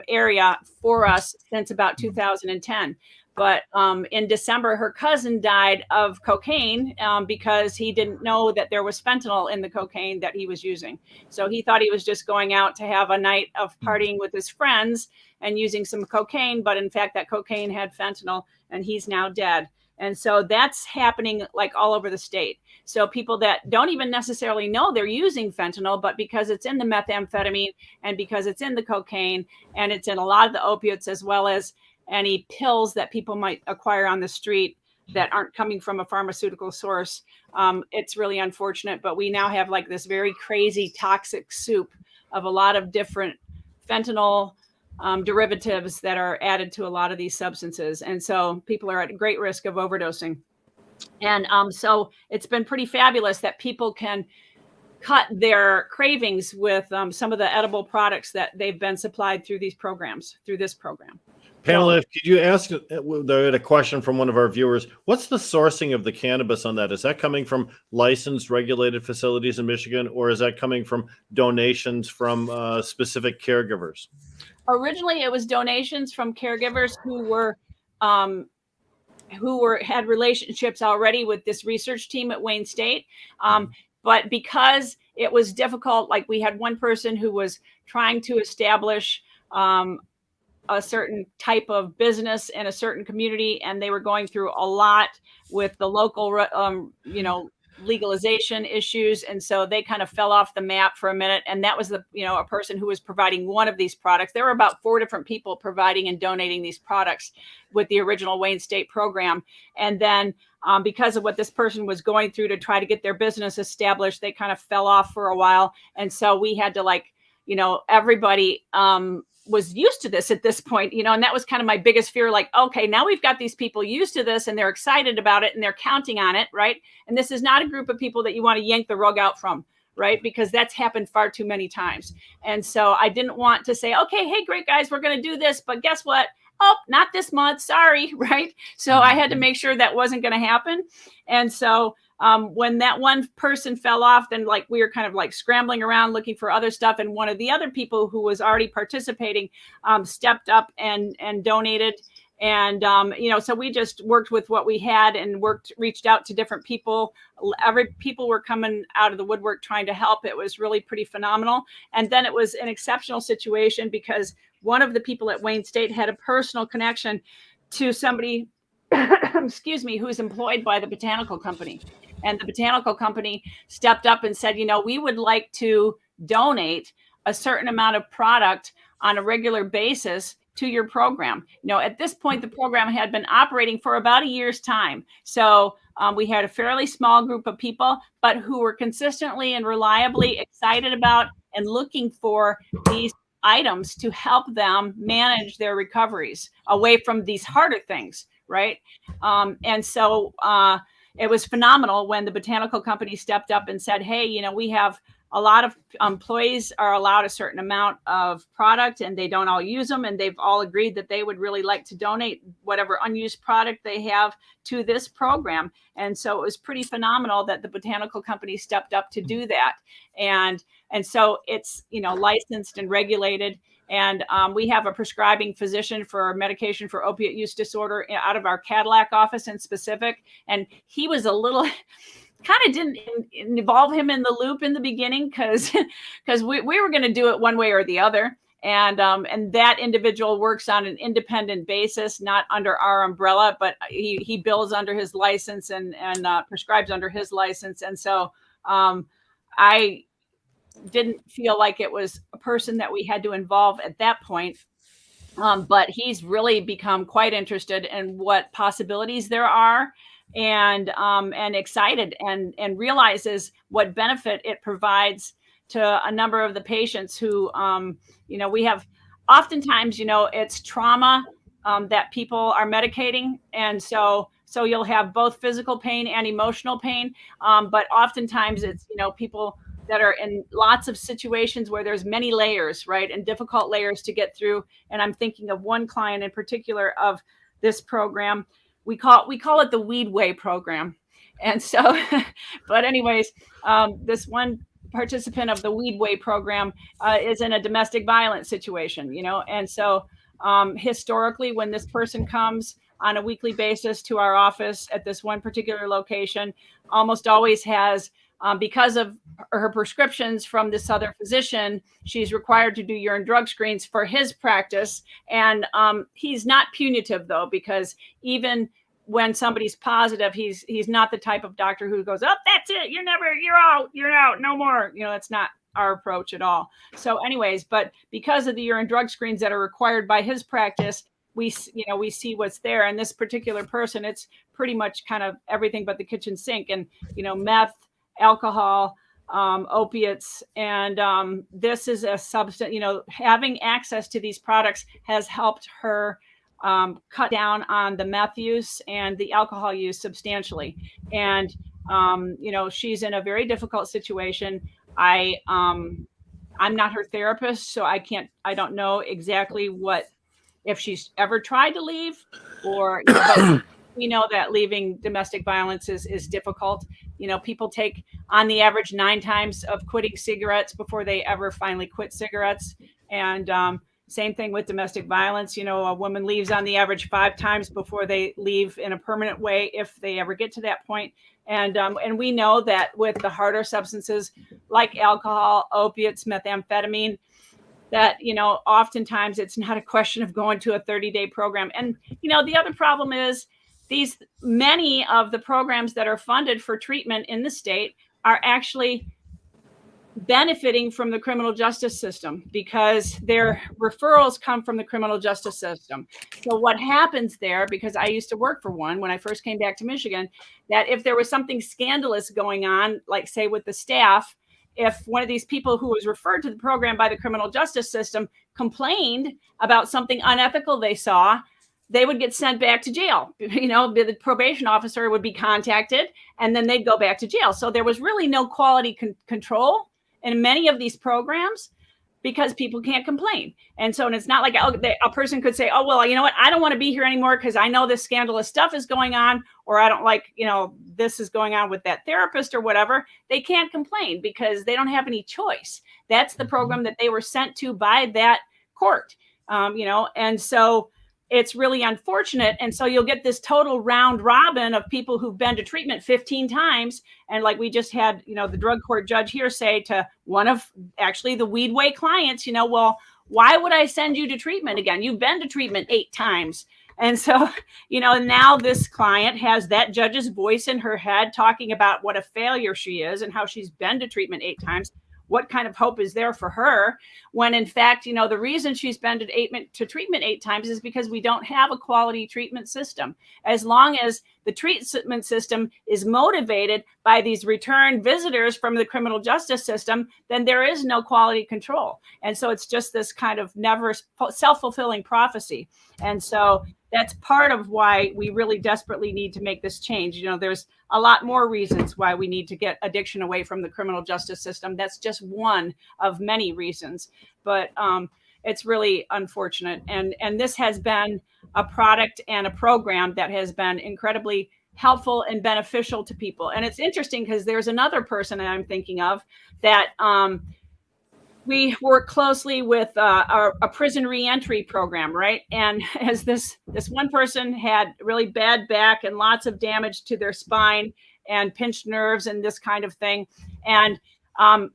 area for us since about 2010. But in December, her cousin died of cocaine because he didn't know that there was fentanyl in the cocaine that he was using. So he thought he was just going out to have a night of partying with his friends and using some cocaine. But in fact, that cocaine had fentanyl, and he's now dead. And so that's happening like all over the state. So people that don't even necessarily know they're using fentanyl, but because it's in the methamphetamine and because it's in the cocaine and it's in a lot of the opiates, as well as any pills that people might acquire on the street that aren't coming from a pharmaceutical source. It's really unfortunate, but we now have like this very crazy toxic soup of a lot of different fentanyl derivatives that are added to a lot of these substances. And so people are at great risk of overdosing. And so it's been pretty fabulous that people can cut their cravings with some of the edible products that they've been supplied through these programs, through this program. Pamela, could you ask a question from one of our viewers? What's the sourcing of the cannabis on that? Is that coming from licensed, regulated facilities in Michigan, or is that coming from donations from specific caregivers? Originally, it was donations from caregivers who had relationships already with this research team at Wayne State. But because it was difficult, like we had one person who was trying to establish a certain type of business in a certain community, and they were going through a lot with the local, legalization issues. And so they kind of fell off the map for a minute. And that was a person who was providing one of these products. There were about 4 different people providing and donating these products with the original Wayne State program. And then because of what this person was going through to try to get their business established, they kind of fell off for a while. And so we had to everybody was used to this at this point, and that was kind of my biggest fear. Like, okay, now we've got these people used to this and they're excited about it and they're counting on it. Right. And this is not a group of people that you want to yank the rug out from. Right. Because that's happened far too many times. And so I didn't want to say, okay, hey, great guys, we're going to do this. But guess what? Oh, not this month. Sorry. Right. So I had to make sure that wasn't going to happen. And so when that one person fell off, then we were kind of scrambling around looking for other stuff. And one of the other people who was already participating stepped up and donated. And, so we just worked with what we had and reached out to different people. People were coming out of the woodwork trying to help. It was really pretty phenomenal. And then it was an exceptional situation because one of the people at Wayne State had a personal connection to somebody, excuse me, who's employed by the Botanical Company. And the Botanical Company stepped up and said, we would like to donate a certain amount of product on a regular basis to your program. At this point, the program had been operating for about a year's time. So we had a fairly small group of people, but who were consistently and reliably excited about and looking for these items to help them manage their recoveries away from these harder things. Right. And so it was phenomenal when the Botanical Company stepped up and said, hey, we have a lot of employees are allowed a certain amount of product and they don't all use them. And they've all agreed that they would really like to donate whatever unused product they have to this program. And so it was pretty phenomenal that the Botanical Company stepped up to do that. And so it's, licensed and regulated. And we have a prescribing physician for medication for opiate use disorder out of our Cadillac office in specific. And he was a little kind of didn't involve him in the loop in the beginning because we were going to do it one way or the other. And that individual works on an independent basis, not under our umbrella, but he bills under his license and prescribes under his license. And so I didn't feel like it was a person that we had to involve at that point. But he's really become quite interested in what possibilities there are and excited and realizes what benefit it provides to a number of the patients who, we have oftentimes, it's trauma that people are medicating. And so you'll have both physical pain and emotional pain. But oftentimes it's, people that are in lots of situations where there's many layers, right? And difficult layers to get through. And I'm thinking of one client in particular of this program. We call it the Weed Way program. And so, but anyways, this one participant of the Weed Way program is in a domestic violence situation, and so historically, when this person comes on a weekly basis to our office at this one particular location, almost always has, because of her prescriptions from this other physician, she's required to do urine drug screens for his practice. And he's not punitive, though, because even when somebody's positive, he's not the type of doctor who goes, oh, that's it. You're out, no more. That's not our approach at all. So anyways, but because of the urine drug screens that are required by his practice, we see what's there. And this particular person, it's pretty much kind of everything but the kitchen sink and, meth, alcohol, opiates. And this is a substance, having access to these products has helped her cut down on the meth use and the alcohol use substantially. And, she's in a very difficult situation. I'm not her therapist, so I don't know exactly if she's ever tried to leave or, but we know that leaving domestic violence is difficult. People take on the average 9 times of quitting cigarettes before they ever finally quit cigarettes. And Same thing with domestic violence. You know, a woman leaves on the average 5 times before they leave in a permanent way, if they ever get to that point. And we know that with the harder substances like alcohol, opiates, methamphetamine, that, you know, oftentimes it's not a question of going to a 30-day program. And, you know, the other problem is many of the programs that are funded for treatment in the state are actually benefiting from the criminal justice system because their referrals come from the criminal justice system. So what happens there, because I used to work for one when I first came back to Michigan, that if there was something scandalous going on, like say with the staff, if one of these people who was referred to the program by the criminal justice system complained about something unethical they saw, they would get sent back to jail. You know, the probation officer would be contacted and then they'd go back to jail. So there was really no quality control in many of these programs because people can't complain. And so, and it's not like a person could say, oh, well, you know what? I don't want to be here anymore because I know this scandalous stuff is going on, or I don't like, you know, this is going on with that therapist or whatever. They can't complain because they don't have any choice. That's the program that they were sent to by that court, you know, and so it's really unfortunate. And so you'll get this total round robin of people who've been to treatment 15 times. And like we just had, you know, the drug court judge here say to one of actually the Weedway clients, you know, well, why would I send you to treatment again? You've been to treatment 8 times. And so, you know, now this client has that judge's voice in her head talking about what a failure she is and how she's been to treatment 8 times. What kind of hope is there for her when, in fact, you know, the reason she's been to treatment 8 times is because we don't have a quality treatment system. As long as the treatment system is motivated by these return visitors from the criminal justice system, then there is no quality control. And so it's just this kind of never self-fulfilling prophecy. And so that's part of why we really desperately need to make this change. You know, there's a lot more reasons why we need to get addiction away from the criminal justice system. That's just one of many reasons, but it's really unfortunate. And this has been a product and a program that has been incredibly helpful and beneficial to people. And it's interesting because there's another person that I'm thinking of that we work closely with a prison reentry program, right? And as this one person had really bad back and lots of damage to their spine and pinched nerves and this kind of thing, and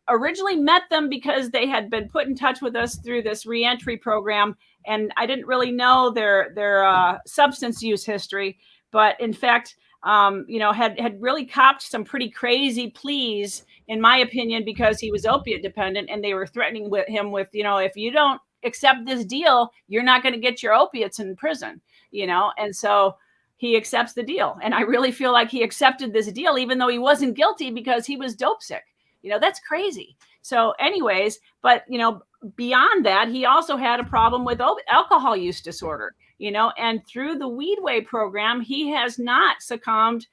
originally met them because they had been put in touch with us through this reentry program, and I didn't really know their substance use history, but in fact, you know, had really copped some pretty crazy pleas, in my opinion, because he was opiate dependent, and they were threatening him with, you know, if you don't accept this deal, you're not going to get your opiates in prison, you know, and so he accepts the deal. And I really feel like he accepted this deal, even though he wasn't guilty because he was dope sick. You know, that's crazy. So anyways, but, you know, beyond that, he also had a problem with alcohol use disorder, you know, and through the Weedway program, he has not succumbed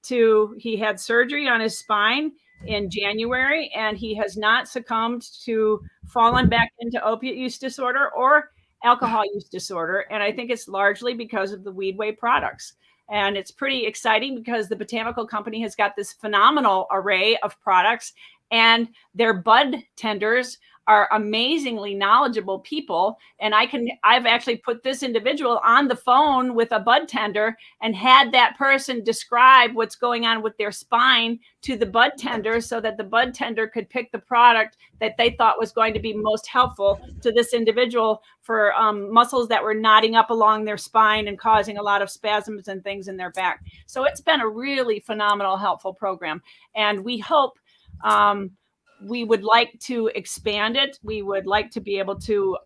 to, he had surgery on his spine in January, and he has not succumbed to fallen back into opiate use disorder or alcohol use disorder. And I think it's largely because of the Weedway products. And it's pretty exciting because the Botanical company has got this phenomenal array of products, and their bud tenders are amazingly knowledgeable people. And I've actually put this individual on the phone with a bud tender and had that person describe what's going on with their spine to the bud tender so that the bud tender could pick the product that they thought was going to be most helpful to this individual for muscles that were knotting up along their spine and causing a lot of spasms and things in their back. So it's been a really phenomenal, helpful program. And we hope, we would like to expand it. We would like to be able to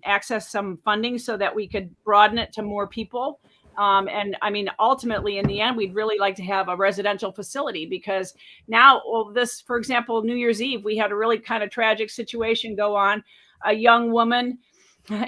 access some funding so that we could broaden it to more people. And I mean, ultimately, in the end, we'd really like to have a residential facility because now, well, this, for example, New Year's Eve, we had a really kind of tragic situation go on. A young woman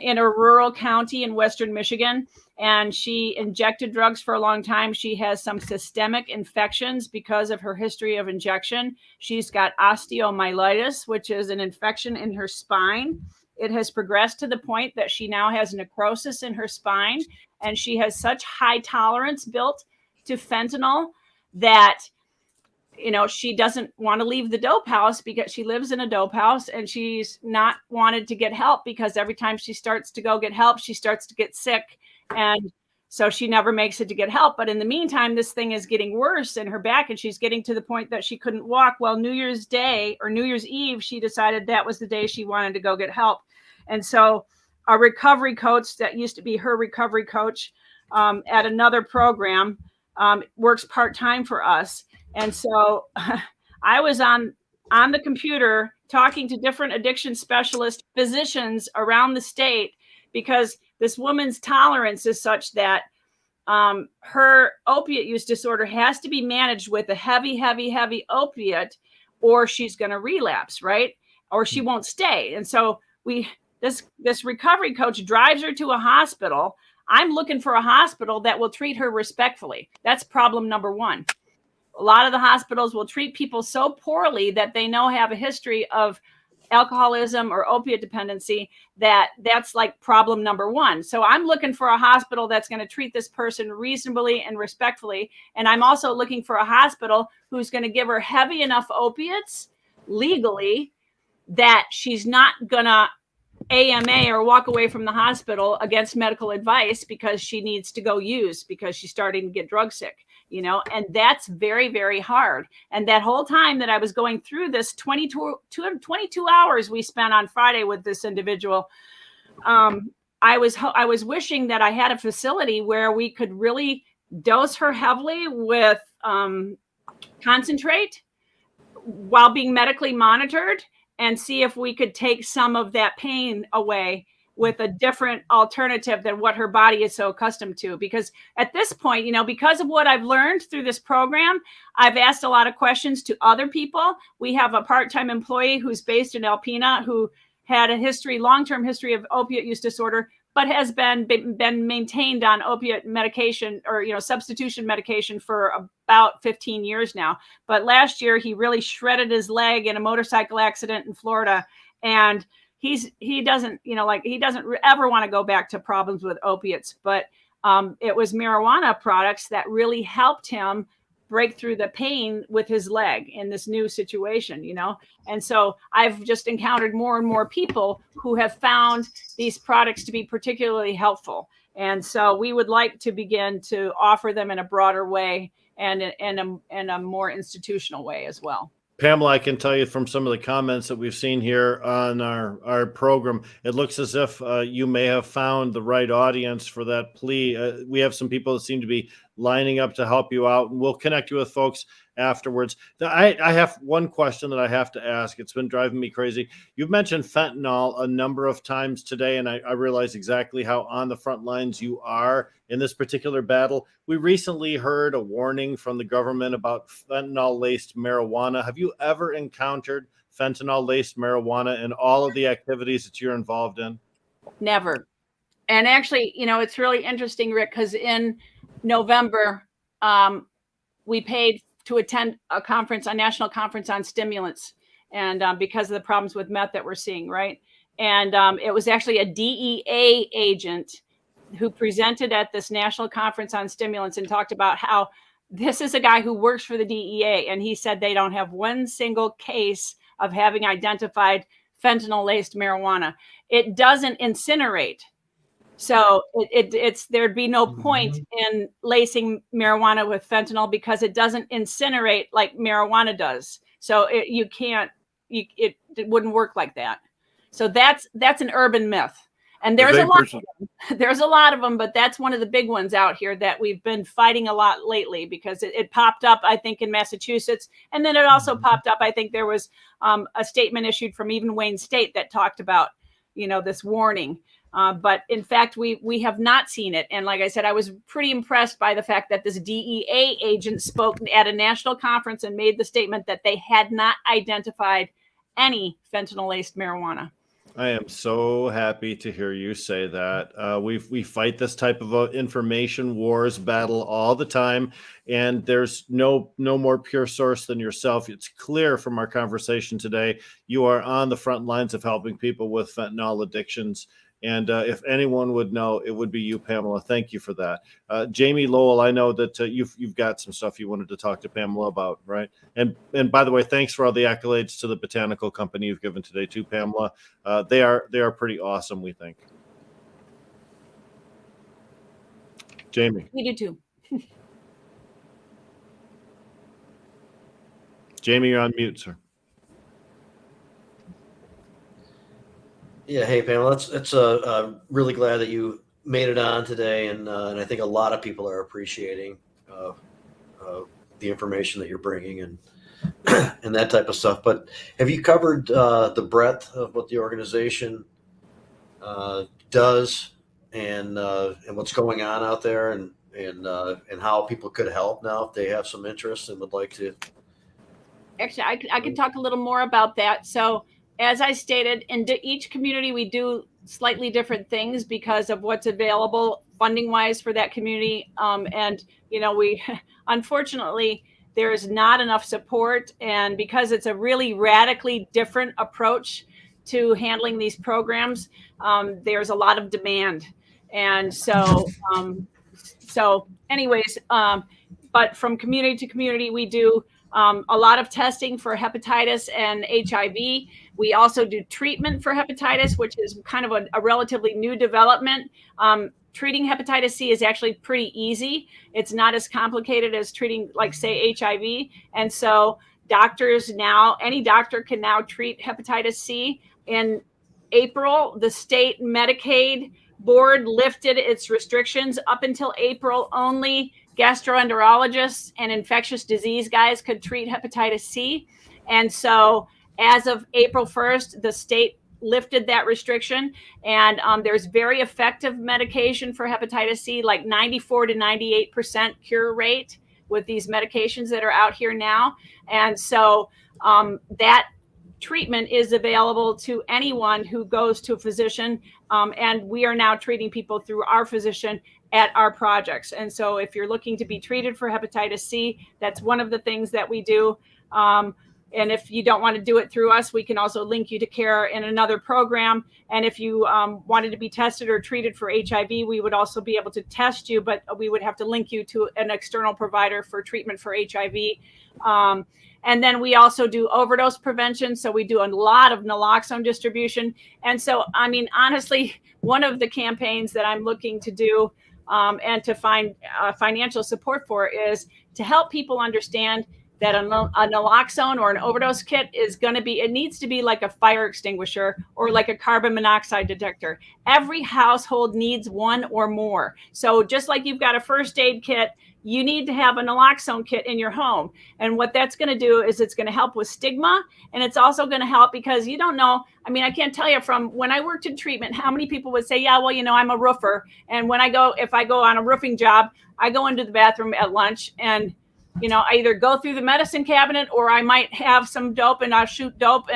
in a rural county in Western Michigan, and she injected drugs for a long time. She has some systemic infections because of her history of injection. She's got osteomyelitis, which is an infection in her spine. It has progressed to the point that she now has necrosis in her spine, and she has such high tolerance built to fentanyl that she doesn't want to leave the dope house because she lives in a dope house, and she's not wanted to get help because every time she starts to go get help, she starts to get sick. And so she never makes it to get help. But in the meantime, this thing is getting worse in her back, and she's getting to the point that she couldn't walk. Well, New Year's Day or New Year's Eve, she decided that was the day she wanted to go get help. And so a recovery coach that used to be her recovery coach at another program works part-time for us. And so I was on the computer talking to different addiction specialist physicians around the state, because this woman's tolerance is such that her opiate use disorder has to be managed with a heavy opiate, or she's going to relapse, right? Or she won't stay. And so this recovery coach drives her to a hospital. I'm looking for a hospital that will treat her respectfully. That's problem number one. A lot of the hospitals will treat people so poorly that they know have a history of alcoholism or opiate dependency that's like problem number one. So I'm looking for a hospital that's going to treat this person reasonably and respectfully. And I'm also looking for a hospital who's going to give her heavy enough opiates legally that she's not going to AMA or walk away from the hospital against medical advice because she needs to go use because she's starting to get drug sick. And that's very, very hard. And that whole time that I was going through this 22 hours we spent on Friday with this individual, I was wishing that I had a facility where we could really dose her heavily with concentrate while being medically monitored and see if we could take some of that pain away with a different alternative than what her body is so accustomed to. Because at this point, because of what I've learned through this program, I've asked a lot of questions to other people. We have a part-time employee who's based in Alpena who had a long-term history of opiate use disorder, but has been maintained on opiate medication or, substitution medication for about 15 years now. But last year he really shredded his leg in a motorcycle accident in Florida. And he doesn't ever want to go back to problems with opiates, but it was marijuana products that really helped him break through the pain with his leg in this new situation, And so I've just encountered more and more people who have found these products to be particularly helpful. And so we would like to begin to offer them in a broader way and in a more institutional way as well. Pamela, I can tell you from some of the comments that we've seen here on our program, it looks as if you may have found the right audience for that plea. We have some people that seem to be lining up to help you out, and we'll connect you with folks afterwards. I have one question that I have to ask. It's been driving me crazy. You've mentioned fentanyl a number of times today, and I realize exactly how on the front lines you are in this particular battle. We recently heard a warning from the government about fentanyl-laced marijuana. Have you ever encountered fentanyl-laced marijuana in all of the activities that you're involved in? Never. And actually, it's really interesting, Rick, because in November, we paid to attend a national conference on stimulants, and because of the problems with meth that we're seeing, right? And it was actually a DEA agent who presented at this national conference on stimulants and talked about how this is a guy who works for the DEA, and he said they don't have one single case of having identified fentanyl-laced marijuana. It doesn't incinerate. So there'd be no point in lacing marijuana with fentanyl because it doesn't incinerate like marijuana does. So it wouldn't work like that. So that's an urban myth. And there's a lot of them, but that's one of the big ones out here that we've been fighting a lot lately because it popped up, I think, in Massachusetts. And then it also popped up, I think there was a statement issued from even Wayne State that talked about, this warning. But in fact, we have not seen it. And like I said, I was pretty impressed by the fact that this DEA agent spoke at a national conference and made the statement that they had not identified any fentanyl-laced marijuana. I am so happy to hear you say that. We fight this type of information wars battle all the time, and there's no more pure source than yourself. It's clear from our conversation today, you are on the front lines of helping people with fentanyl addictions. And if anyone would know, it would be you, Pamela. Thank you for that. Jamie, Lowell, I know that you've got some stuff you wanted to talk to Pamela about, right? And by the way, thanks for all the accolades to the Botanical company you've given today too, Pamela. They are pretty awesome, we think. Jamie. We do too. Jamie, you're on mute, sir. Yeah, hey Pamela, it's really glad that you made it on today, and I think a lot of people are appreciating the information that you're bringing and and that type of stuff. But have you covered the breadth of what the organization does and what's going on out there, and how people could help now if they have some interest and would like to? Actually, I can talk a little more about that. So, as I stated, in each community, we do slightly different things because of what's available funding-wise for that community. And, we unfortunately, there is not enough support. And because it's a really radically different approach to handling these programs, there's a lot of demand. And so, but from community to community, we do a lot of testing for hepatitis and HIV. We also do treatment for hepatitis, which is kind of a relatively new development. Treating hepatitis C is actually pretty easy. It's not as complicated as treating, like, say, HIV. And so any doctor can now treat hepatitis C. In April, the state Medicaid board lifted its restrictions. Up until April, only gastroenterologists and infectious disease guys could treat hepatitis C. And so as of April 1st, the state lifted that restriction. And there's very effective medication for hepatitis C, like 94 to 98% cure rate with these medications that are out here now. And so that treatment is available to anyone who goes to a physician. And we are now treating people through our physician at our projects. And so if you're looking to be treated for hepatitis C, that's one of the things that we do. And if you don't want to do it through us, we can also link you to care in another program. And if you wanted to be tested or treated for HIV, we would also be able to test you, but we would have to link you to an external provider for treatment for HIV. And then we also do overdose prevention. So we do a lot of naloxone distribution. And so, honestly, one of the campaigns that I'm looking to do and to find financial support for is to help people understand that a naloxone or an overdose kit it needs to be like a fire extinguisher or like a carbon monoxide detector. Every household needs one or more. So just like you've got a first aid kit, you need to have a naloxone kit in your home. And what that's going to do is it's going to help with stigma. And it's also going to help because you don't know. I can't tell you from when I worked in treatment, how many people would say, yeah, well, I'm a roofer. And if I go on a roofing job, I go into the bathroom at lunch and, I either go through the medicine cabinet or I might have some dope and I'll shoot dope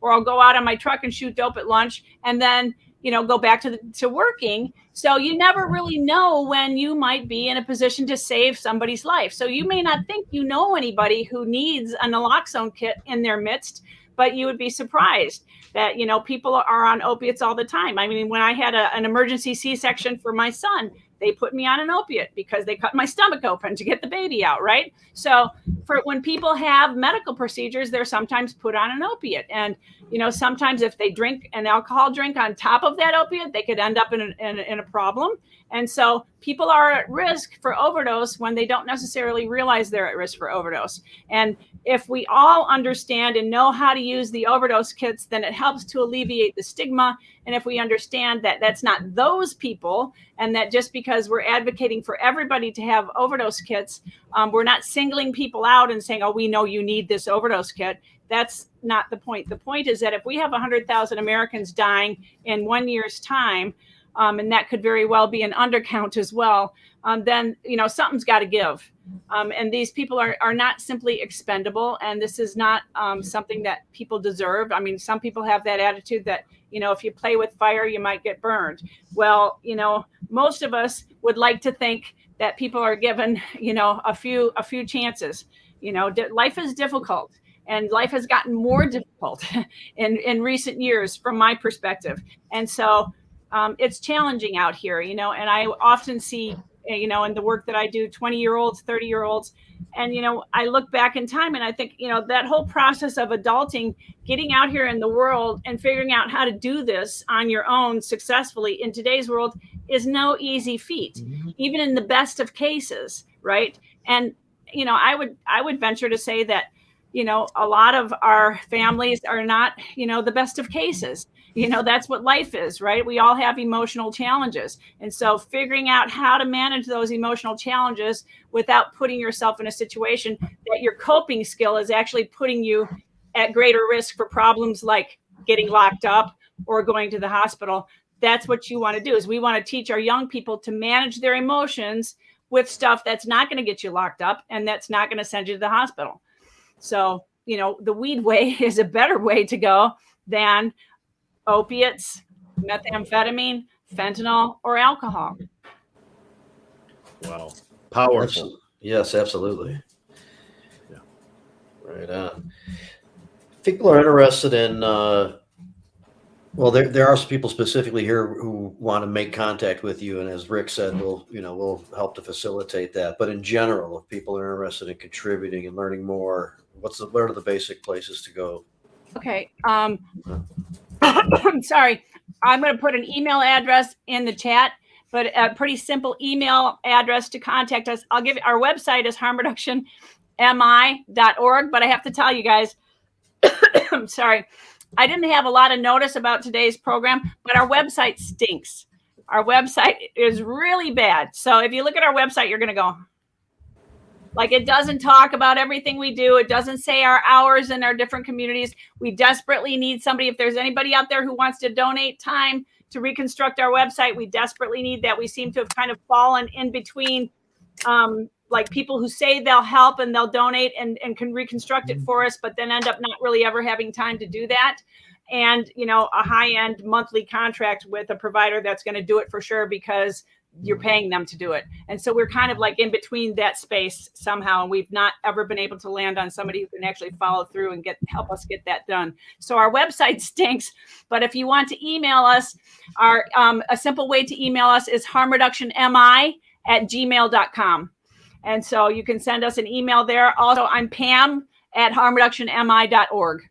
or I'll go out on my truck and shoot dope at lunch and then, go back to working. So you never really know when you might be in a position to save somebody's life. So you may not think you know anybody who needs a naloxone kit in their midst, but you would be surprised that, people are on opiates all the time. When I had an emergency C-section for my son, they put me on an opiate because they cut my stomach open to get the baby out, right? So for when people have medical procedures, they're sometimes put on an opiate. And, sometimes if they drink an alcohol drink on top of that opiate, they could end up in a problem. And so people are at risk for overdose when they don't necessarily realize they're at risk for overdose. And if we all understand and know how to use the overdose kits, then it helps to alleviate the stigma. And if we understand that that's not those people, and that just because we're advocating for everybody to have overdose kits, we're not singling people out and saying, oh, we know you need this overdose kit. That's not the point. The point is that if we have 100,000 Americans dying in 1 year's time, and that could very well be an undercount as well, then, something's got to give. And these people are not simply expendable. And this is not something that people deserve. Some people have that attitude that, if you play with fire, you might get burned. Well, most of us would like to think that people are given, a few chances. Life is difficult. And life has gotten more difficult in recent years, from my perspective. And so it's challenging out here, and I often see, in the work that I do, 20-year-olds, 30-year-olds. And, I look back in time and I think, that whole process of adulting, getting out here in the world and figuring out how to do this on your own successfully in today's world is no easy feat, even in the best of cases. Right. And, I would venture to say that, a lot of our families are not, the best of cases. That's what life is, right? We all have emotional challenges. And so figuring out how to manage those emotional challenges without putting yourself in a situation that your coping skill is actually putting you at greater risk for problems like getting locked up or going to the hospital. That's what you want to do, is we want to teach our young people to manage their emotions with stuff that's not going to get you locked up and that's not going to send you to the hospital. So, the weed way is a better way to go than opiates, methamphetamine, fentanyl, or alcohol. Wow. Powerful. Yes, absolutely. Yeah. Right on. People are interested in, well, there are some people specifically here who want to make contact with you. And as Rick said, we'll help to facilitate that. But in general, if people are interested in contributing and learning more, what are the basic places to go? Okay. I'm sorry. I'm going to put an email address in the chat, but a pretty simple email address to contact us. I'll give you, our website is harmreductionmi.org, but I have to tell you guys, I'm sorry, I didn't have a lot of notice about today's program, but our website stinks. Our website is really bad. So if you look at our website, you're going to go, like, it doesn't talk about everything we do. It doesn't say our hours in our different communities. We desperately need somebody. If there's anybody out there who wants to donate time to reconstruct our website, we desperately need that. We seem to have kind of fallen in between, like, people who say they'll help and they'll donate and can reconstruct it for us, but then end up not really ever having time to do that. And, a high-end monthly contract with a provider that's going to do it for sure because you're paying them to do it. And so we're kind of like in between that space somehow. And we've not ever been able to land on somebody who can actually follow through and help us get that done. So our website stinks, but if you want to email us, a simple way to email us is harmreductionmi@gmail.com. And so you can send us an email there. Also, I'm Pam at harmreductionmi.org.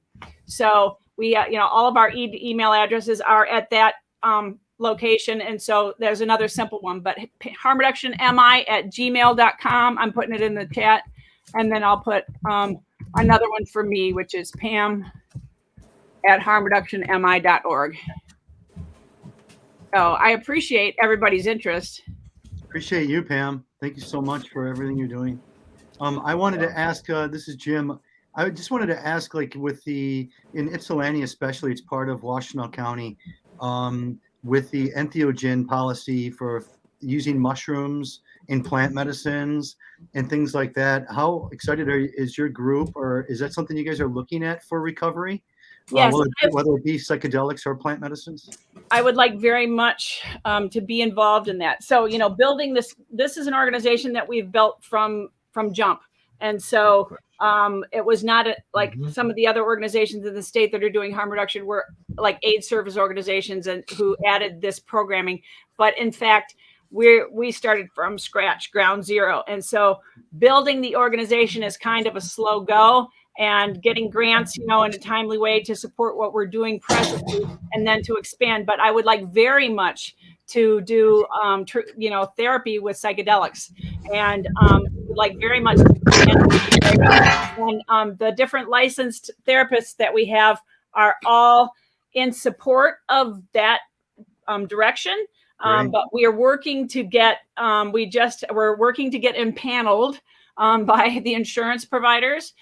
So we, all of our email addresses are at that location. And so there's another simple one, but harmreductionmi@gmail.com. I'm putting it in the chat. And then I'll put another one for me, which is Pam at harmreductionmi.org. So I appreciate everybody's interest. Appreciate you, Pam. Thank you so much for everything you're doing. I wanted to ask, this is Jim. I just wanted to ask, like, in Ypsilanti especially, it's part of Washtenaw County, with the entheogen policy for using mushrooms in plant medicines and things like that. How excited is your group, or is that something you guys are looking at for recovery? Yes, whether it be psychedelics or plant medicines? I would like very much to be involved in that. So, building this is an organization that we've built from jump. And so it was not like some of the other organizations in the state that are doing harm reduction were like aid service organizations and who added this programming. But in fact, we started from scratch, ground zero. And so building the organization is kind of a slow go, and getting grants, in a timely way to support what we're doing presently and then to expand. But I would like very much to do, therapy with psychedelics, and like very much. And the different licensed therapists that we have are all in support of that direction. But we are working to get, we're working to get impaneled by the insurance providers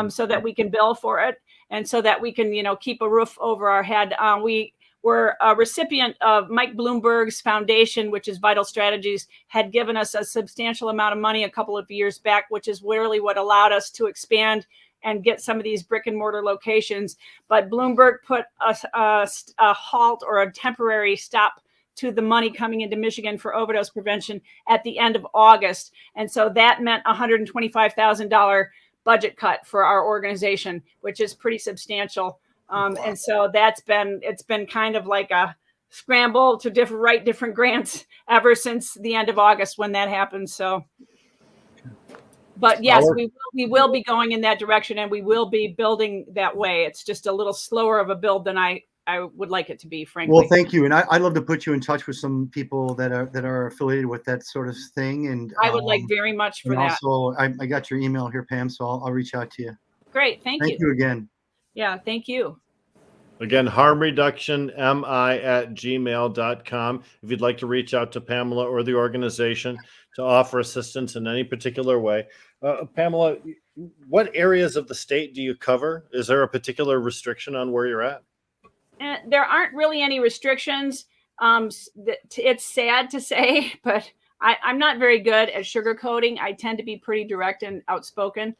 so that we can bill for it and so that we can, keep a roof over our head. We were a recipient of Mike Bloomberg's foundation, which is Vital Strategies, had given us a substantial amount of money a couple of years back, which is literally what allowed us to expand and get some of these brick and mortar locations. But Bloomberg put a halt or a temporary stop to the money coming into Michigan for overdose prevention at the end of August. And so that meant $125,000 budget cut for our organization, which is pretty substantial. And so it's been kind of like a scramble to write different grants ever since the end of August when that happened. So, but yes, we will be going in that direction, and we will be building that way. It's just a little slower of a build than I would like it to be, frankly. Well, thank you, and I'd love to put you in touch with some people that are affiliated with that sort of thing. And I would like very much for that. Also, I got your email here, Pam, so I'll reach out to you. Great, thank you. Thank you again. Yeah, thank you. Again, harmreductionmi@gmail.com. If you'd like to reach out to Pamela or the organization to offer assistance in any particular way. Pamela, what areas of the state do you cover? Is there a particular restriction on where you're at? There aren't really any restrictions. It's sad to say, but I'm not very good at sugarcoating. I tend to be pretty direct and outspoken,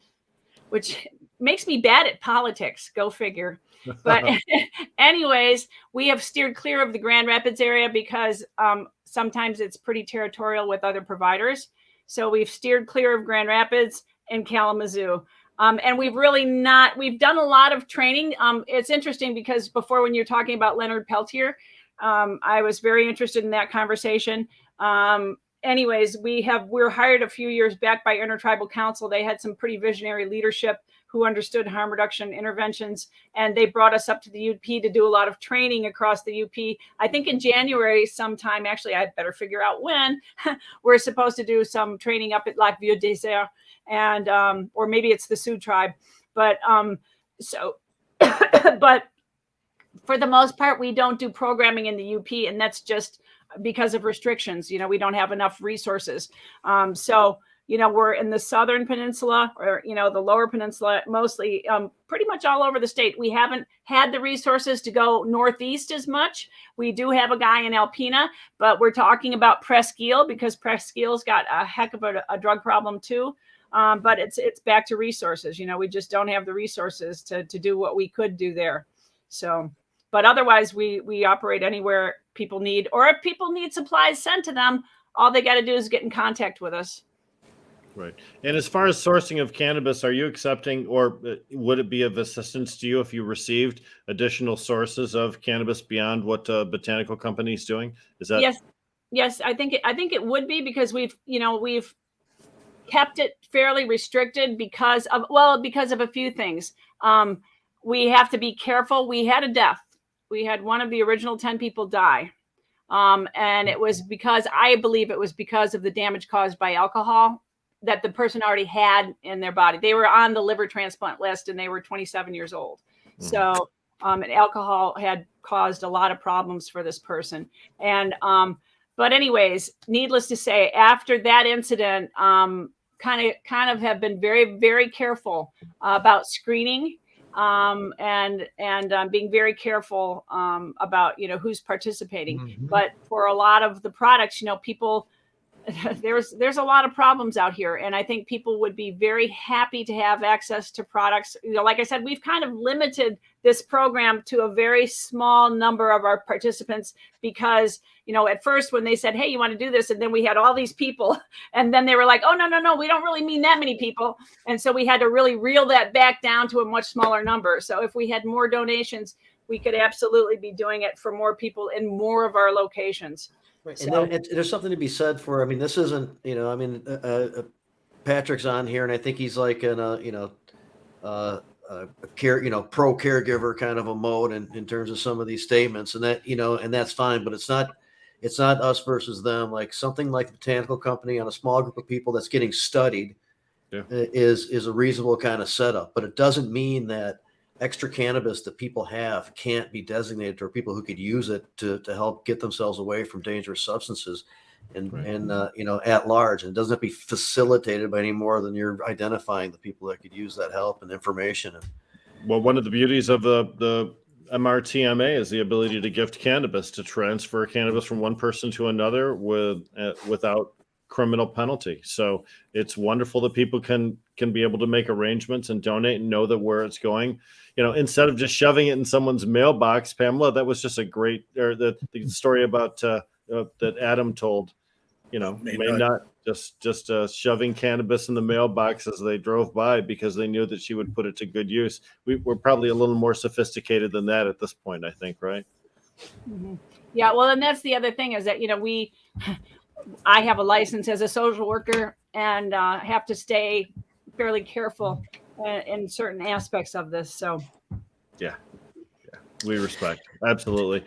which makes me bad at politics. Go figure. But anyways, we have steered clear of the Grand Rapids area because sometimes it's pretty territorial with other providers. So we've steered clear of Grand Rapids and Kalamazoo. And we've done a lot of training. It's interesting because before, when you're talking about Leonard Peltier, I was very interested in that conversation. Anyways, we're hired a few years back by Intertribal Council. They had some pretty visionary leadership who understood harm reduction interventions, and they brought us up to the UP to do a lot of training across the UP. I think in January sometime, actually, I better figure out when, we're supposed to do some training up at Lac Vieux Désert, and or maybe it's the Sioux tribe. But but for the most part, we don't do programming in the UP, and that's just because of restrictions. We don't have enough resources. So we're in the Southern Peninsula, or, the Lower Peninsula, mostly pretty much all over the state. We haven't had the resources to go Northeast as much. We do have a guy in Alpena, but we're talking about Presqu'Île because Presqu'Île's got a heck of a drug problem too. But it's back to resources. We just don't have the resources to do what we could do there. So, but otherwise we operate anywhere people need, or if people need supplies sent to them, all they got to do is get in contact with us. Right. And as far as sourcing of cannabis, are you accepting, or would it be of assistance to you if you received additional sources of cannabis beyond what Botanical Company is doing? Is that yes? I think it would be, because we've kept it fairly restricted because of a few things. We have to be careful. We had a death. We had one of the original 10 people die. And it was I believe it was because of the damage caused by alcohol that the person already had in their body. They were on the liver transplant list and they were 27 years old. Mm-hmm. So, and alcohol had caused a lot of problems for this person. And, but anyways, needless to say, after that incident, kind of have been very, very careful about screening, and being very careful about who's participating. Mm-hmm. But for a lot of the products, people, there's a lot of problems out here, and I think people would be very happy to have access to products. Like I said, we've kind of limited this program to a very small number of our participants because at first when they said, hey, you want to do this, and then we had all these people, and then they were like, oh, no, we don't really mean that many people. And so we had to really reel that back down to a much smaller number. So if we had more donations, we could absolutely be doing it for more people in more of our locations. Right. So, and then there's something to be said for, this isn't, Patrick's on here, and I think he's like in a pro caregiver kind of a mode in terms of some of these statements, and that, and that's fine, but it's not us versus them. Like something like the Botanical Company on a small group of people that's getting studied is a reasonable kind of setup, but it doesn't mean that extra cannabis that people have can't be designated to people who could use it to help get themselves away from dangerous substances and at large. And it doesn't have to be facilitated by any more than you're identifying the people that could use that help and information. Well, one of the beauties of the MRTMA is the ability to gift cannabis, to transfer cannabis from one person to another without criminal penalty. So it's wonderful that people can be able to make arrangements and donate and know that where it's going. Instead of just shoving it in someone's mailbox, Pamela, that was just a great, or the story about that Adam told, Mae Nutt just shoving cannabis in the mailbox as they drove by because they knew that she would put it to good use. We're probably a little more sophisticated than that at this point, I think, right? Mm-hmm. Yeah, well, and that's the other thing is that, I have a license as a social worker and have to stay fairly careful in certain aspects of this. So, Yeah, we respect. Absolutely.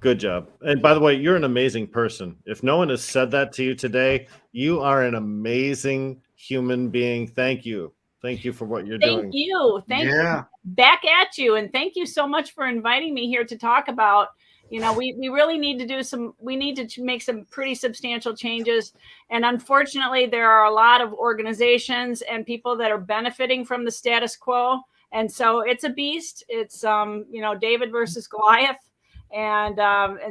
Good job. And by the way, you're an amazing person. If no one has said that to you today, you are an amazing human being. Thank you. Thank you for what you're doing. Thank you. Thank you. Back at you. And thank you so much for inviting me here to talk about, we really need to make some pretty substantial changes. And unfortunately, there are a lot of organizations and people that are benefiting from the status quo. And so it's a beast. It's, David versus Goliath. And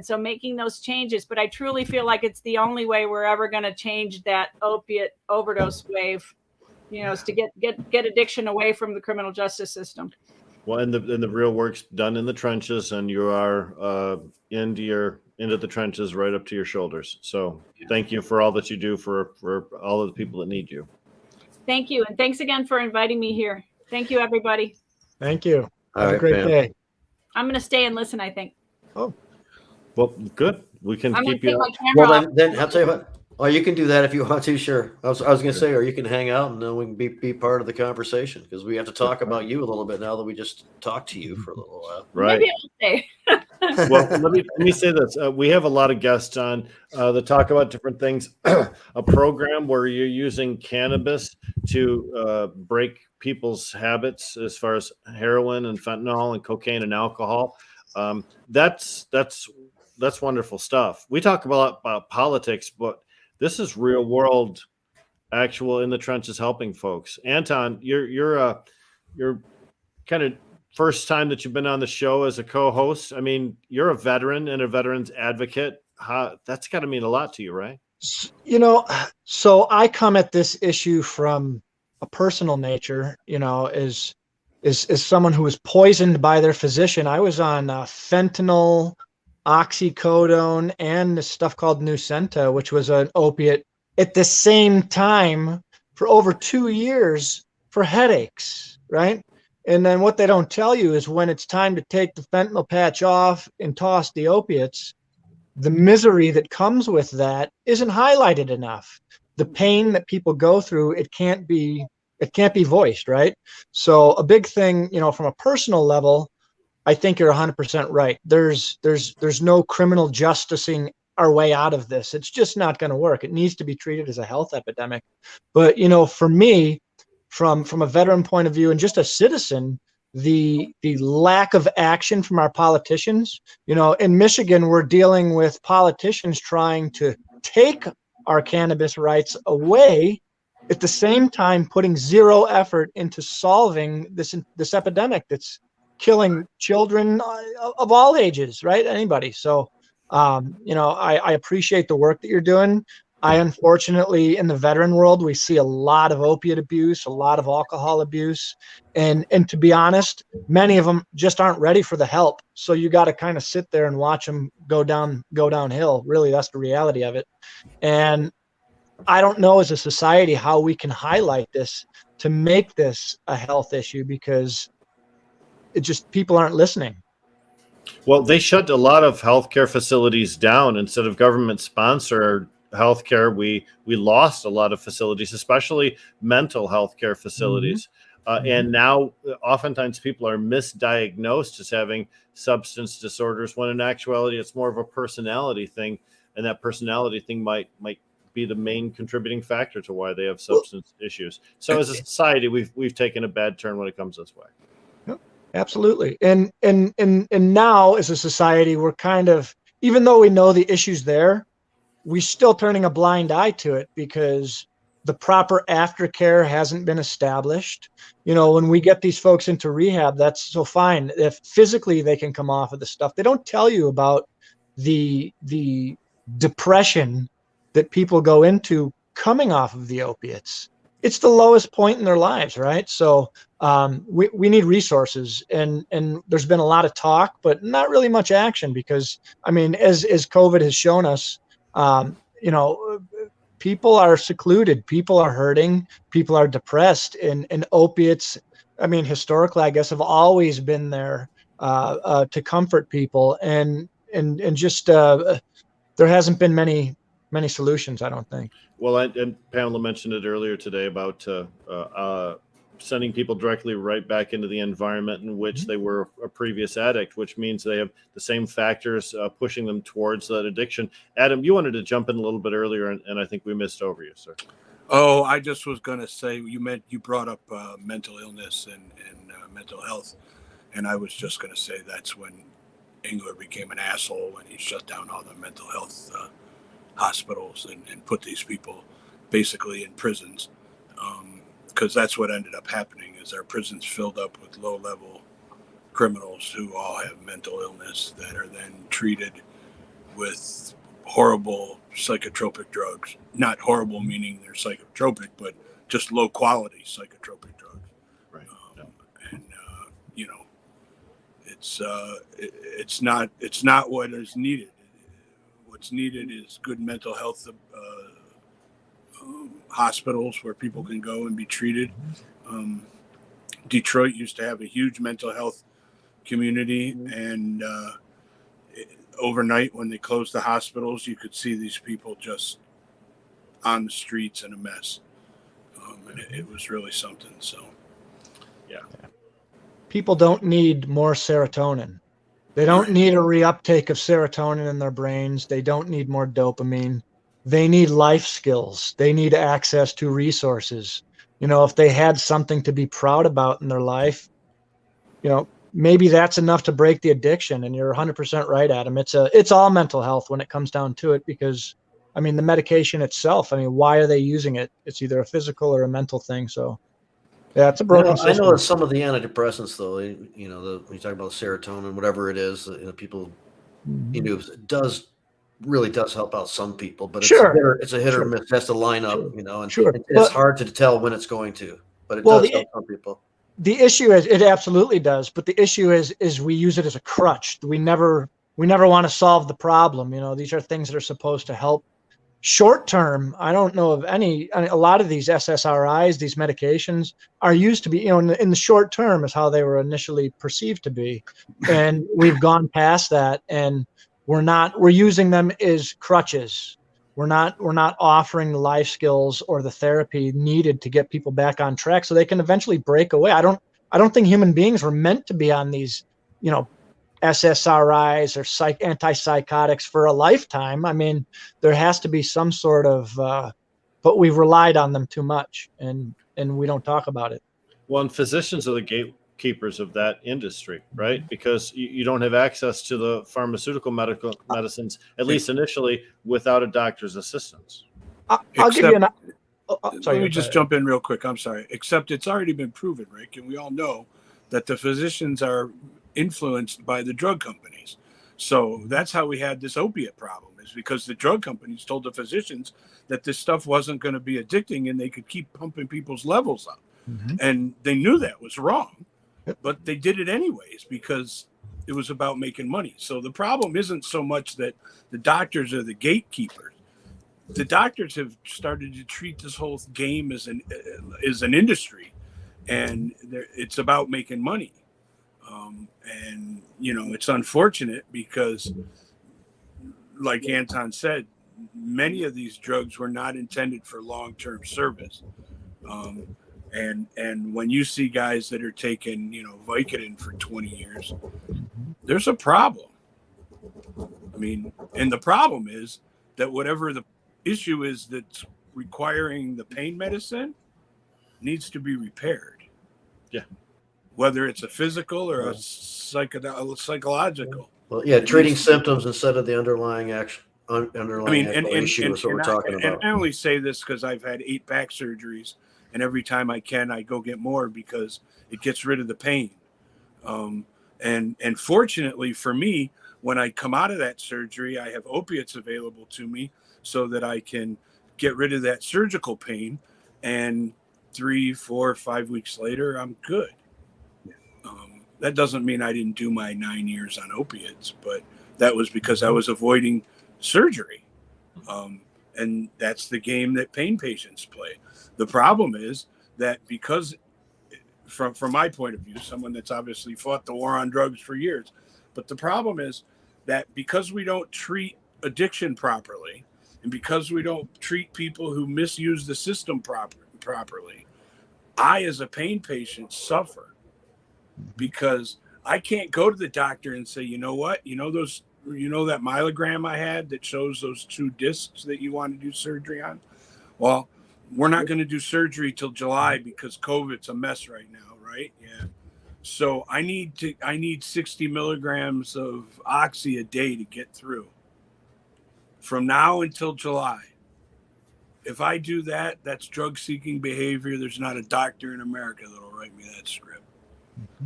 so making those changes, but I truly feel like it's the only way we're ever going to change that opiate overdose wave, is to get addiction away from the criminal justice system. Well, and the real work's done in the trenches, and you are into the trenches, right up to your shoulders. So thank you for all that you do for all of the people that need you. Thank you, and thanks again for inviting me here. Thank you, everybody. Thank you. All Have right, a great Pam. day. I'm going to stay and listen, I think. Oh, well, good. We can I'm going keep to take you. my camera Well, off. then I'll tell you what. Oh, you can do that if you want to. Sure. I was going to say, or you can hang out and then we can be part of the conversation because we have to talk about you a little bit now that we just talked to you for a little while. Right. Maybe I'll stay. Well, let me say this. We have a lot of guests on that talk about different things. A program where you're using cannabis to break people's habits as far as heroin and fentanyl and cocaine and alcohol. That's wonderful stuff. We talk about politics, but this is real world, actual in the trenches helping folks. Anton, you're kind of first time that you've been on the show as a co-host. I mean, you're a veteran and a veterans advocate. That's got to mean a lot to you, right? So I come at this issue from a personal nature, as someone who was poisoned by their physician. I was on fentanyl, oxycodone, and this stuff called Nucenta, which was an opiate at the same time for over 2 years for headaches, right? And then what they don't tell you is when it's time to take the fentanyl patch off and toss the opiates, the misery that comes with that isn't highlighted enough. The pain that people go through, it can't be voiced, right? So a big thing, from a personal level, I think you're 100% right. There's no criminal justicing our way out of this. It's just not going to work. It needs to be treated as a health epidemic. But, for me, from a veteran point of view and just a citizen, the lack of action from our politicians, in Michigan, we're dealing with politicians trying to take our cannabis rights away, at the same time putting zero effort into solving this epidemic that's killing children of all ages, right? Anybody. So, I appreciate the work that you're doing. Unfortunately, in the veteran world, we see a lot of opiate abuse, a lot of alcohol abuse. And to be honest, many of them just aren't ready for the help. So you got to kind of sit there and watch them go downhill. Really, that's the reality of it. And I don't know as a society how we can highlight this to make this a health issue, because people aren't listening. Well, they shut a lot of healthcare facilities down instead of government sponsored healthcare. We lost a lot of facilities, especially mental health care facilities. And now oftentimes people are misdiagnosed as having substance disorders when in actuality it's more of a personality thing. And that personality thing might be the main contributing factor to why they have substance issues. So as a society, we've taken a bad turn when it comes this way. Absolutely. And now as a society, we're kind of, even though we know the issues there, we're still turning a blind eye to it because the proper aftercare hasn't been established. When we get these folks into rehab, that's so fine. If physically they can come off of the stuff, they don't tell you about the depression that people go into coming off of the opiates. It's the lowest point in their lives, right? So we need resources, and there's been a lot of talk, but not really much action because, as COVID has shown us, people are secluded, people are hurting, people are depressed, and opiates, historically, I guess, have always been there to comfort people. And and just there hasn't been many solutions, I don't think. Well, and Pamela mentioned it earlier today about sending people directly right back into the environment in which they were a previous addict, which means they have the same factors pushing them towards that addiction. Adam, you wanted to jump in a little bit earlier, and I think we missed over you, sir. Oh, I just was going to say, you brought up mental illness and mental health, and I was just going to say that's when Engler became an asshole when he shut down all the mental health hospitals and put these people basically in prisons, because that's what ended up happening is our prisons filled up with low-level criminals who all have mental illness that are then treated with horrible psychotropic drugs. Not horrible meaning they're psychotropic, but just low-quality psychotropic drugs. Right. And it's not what is needed. What's needed is good mental health hospitals where people can go and be treated. Detroit used to have a huge mental health community, and overnight when they closed the hospitals, you could see these people just on the streets in a mess. And it was really something. So, yeah. People don't need more serotonin. They don't need a reuptake of serotonin in their brains. They don't need more dopamine. They need life skills. They need access to resources. If they had something to be proud about in their life, maybe that's enough to break the addiction. And you're 100% right, Adam. It's all mental health when it comes down to it, because the medication itself, why are they using it? It's either a physical or a mental thing. So yeah, it's a broken system. I know that some of the antidepressants, though, when you talk about serotonin, whatever it is, people, really does help out some people, but it's a hit or miss. It has to line up, and it's hard to tell when it's going to, but it does help some people. The issue is, it absolutely does, but the issue is we use it as a crutch. We never want to solve the problem. These are things that are supposed to help short term. I don't know of a lot of these SSRIs, these medications are used to be, in the short term is how they were initially perceived to be. And we've gone past that, and we're using them as crutches. We're not offering the life skills or the therapy needed to get people back on track so they can eventually break away. I don't think human beings were meant to be on these, SSRIs or antipsychotics for a lifetime. There has to be some sort of, but we've relied on them too much, and we don't talk about it. Well, and physicians are the gatekeepers of that industry, right? Because you don't have access to the pharmaceutical medicines, at least initially, without a doctor's assistance. I'll give you let me just jump in real quick. I'm sorry. Except it's already been proven, Rick, and we all know that the physicians are influenced by the drug companies. So that's how we had this opiate problem, is because the drug companies told the physicians that this stuff wasn't going to be addicting and they could keep pumping people's levels up. And they knew that was wrong, but they did it anyways because it was about making money. So the problem isn't so much that the doctors are the gatekeepers. The doctors have started to treat this whole game as an industry, and it's about making money. And it's unfortunate because, like Anton said, many of these drugs were not intended for long-term service. And when you see guys that are taking, Vicodin for 20 years, there's a problem. And the problem is that whatever the issue is that's requiring the pain medicine needs to be repaired. Yeah. Whether it's a physical or a psychological. Well, yeah, treating symptoms instead of the underlying issue is what we're talking about. And I only say this because I've had 8 back surgeries, and every time I can, I go get more because it gets rid of the pain. And fortunately for me, when I come out of that surgery, I have opiates available to me so that I can get rid of that surgical pain. And 3, 4, 5 weeks later, I'm good. That doesn't mean I didn't do my 9 years on opiates, but that was because I was avoiding surgery. And that's the game that pain patients play. The problem is that because, from my point of view, someone that's obviously fought the war on drugs for years, but the problem is that because we don't treat addiction properly, and because we don't treat people who misuse the system properly, I, as a pain patient, suffer because I can't go to the doctor and say, you know what, you know that myelogram I had that shows those 2 discs that you want to do surgery on? Well, we're not going to do surgery till July because COVID's a mess right now, right? Yeah. So I need 60 milligrams of oxy a day to get through from now until July. If I do that, that's drug-seeking behavior. There's not a doctor in America that'll write me that script.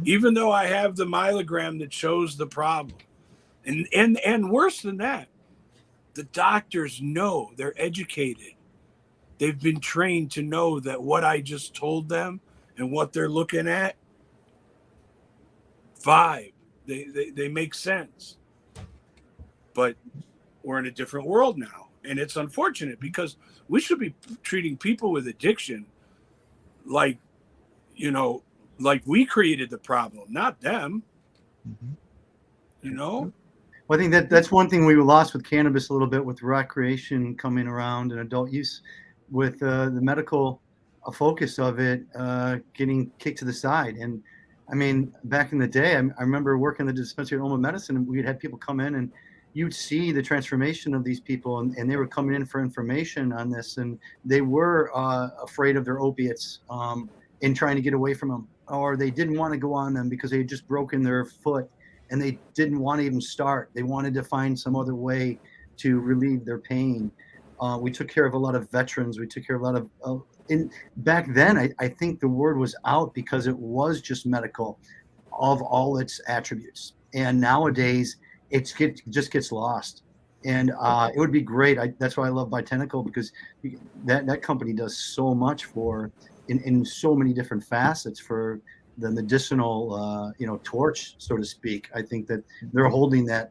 Even though I have the myelogram that shows the problem. And worse than that, the doctors know, they're educated. They've been trained to know that what I just told them and what they're looking at vibe. They make sense. But we're in a different world now. And it's unfortunate because we should be treating people with addiction like we created the problem, not them. You know? Well, I think that's one thing we lost with cannabis a little bit, with recreation coming around and adult use, with the medical focus of it getting kicked to the side. And I mean, back in the day, I remember working in the dispensary at Home of Medicine, and we'd have people come in, and you'd see the transformation of these people, and they were coming in for information on this, and they were afraid of their opiates and trying to get away from them, or they didn't want to go on them because they had just broken their foot and they didn't want to even start. They wanted to find some other way to relieve their pain. We took care of a lot of veterans. We took care of a lot of back then, I think the word was out because it was just medical of all its attributes. And nowadays, it just gets lost. And it would be great. That's why I love Botanical, because that company does so much for in so many different facets for the medicinal torch, so to speak. I think that they're holding that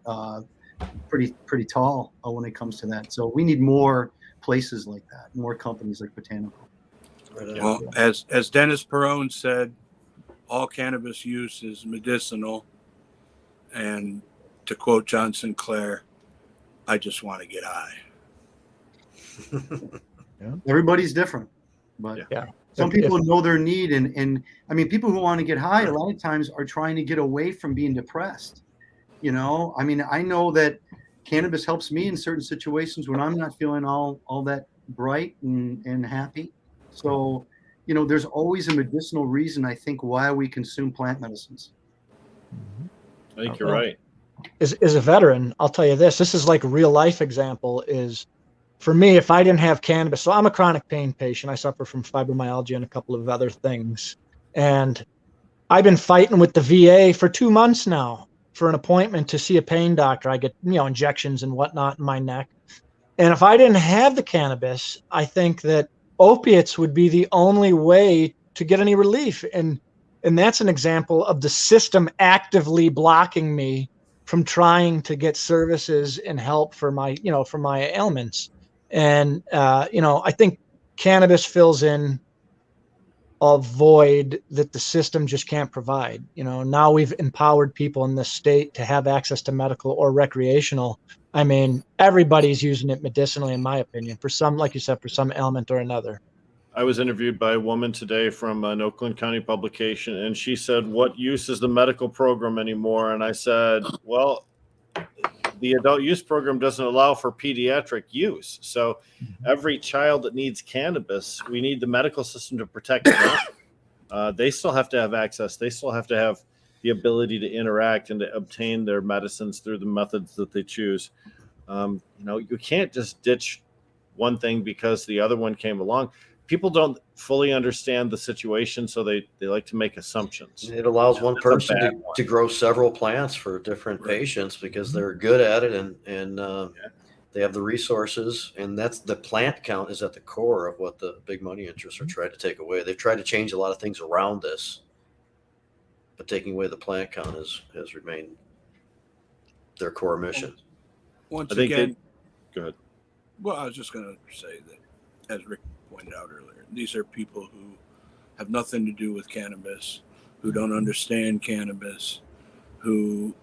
pretty tall when it comes to that. So we need more places like that, more companies like Botanical. Well, as Dennis Perone said, all cannabis use is medicinal. And to quote John Sinclair, I just want to get high. Everybody's different, but some people know their need. And I mean, people who want to get high a lot of times are trying to get away from being depressed. I mean, I know that cannabis helps me in certain situations when I'm not feeling all that bright and happy. So, there's always a medicinal reason, I think, why we consume plant medicines. I think you're right. As a veteran, I'll tell you this is like a real life example is, for me, if I didn't have cannabis, so I'm a chronic pain patient. I suffer from fibromyalgia and a couple of other things. And I've been fighting with the VA for 2 months now for an appointment to see a pain doctor. I get, injections and whatnot in my neck. And if I didn't have the cannabis, I think that opiates would be the only way to get any relief. And that's an example of the system actively blocking me from trying to get services and help for my ailments. And, I think cannabis fills in a void that the system just can't provide. Now we've empowered people in this state to have access to medical or recreational. I mean, everybody's using it medicinally, in my opinion, for some, like you said, for some ailment or another. I was interviewed by a woman today from an Oakland County publication, and she said, "What use is the medical program anymore?" And I said, "Well, the adult use program doesn't allow for pediatric use. So every child that needs cannabis, we need the medical system to protect them. They still have to have access. They still have to have the ability to interact and to obtain their medicines through the methods that they choose. You can't just ditch one thing because the other one came along. People don't fully understand the situation, so they like to make assumptions. It allows one person to grow several plants for different patients because they're good at it and they have the resources. And that's the plant count is at the core of what the big money interests are trying to take away. They've tried to change a lot of things around this, but taking away the plant count has remained their core mission. Once again, go ahead. Well, I was just going to say that, as Rick pointed out earlier, these are people who have nothing to do with cannabis, who don't understand cannabis, who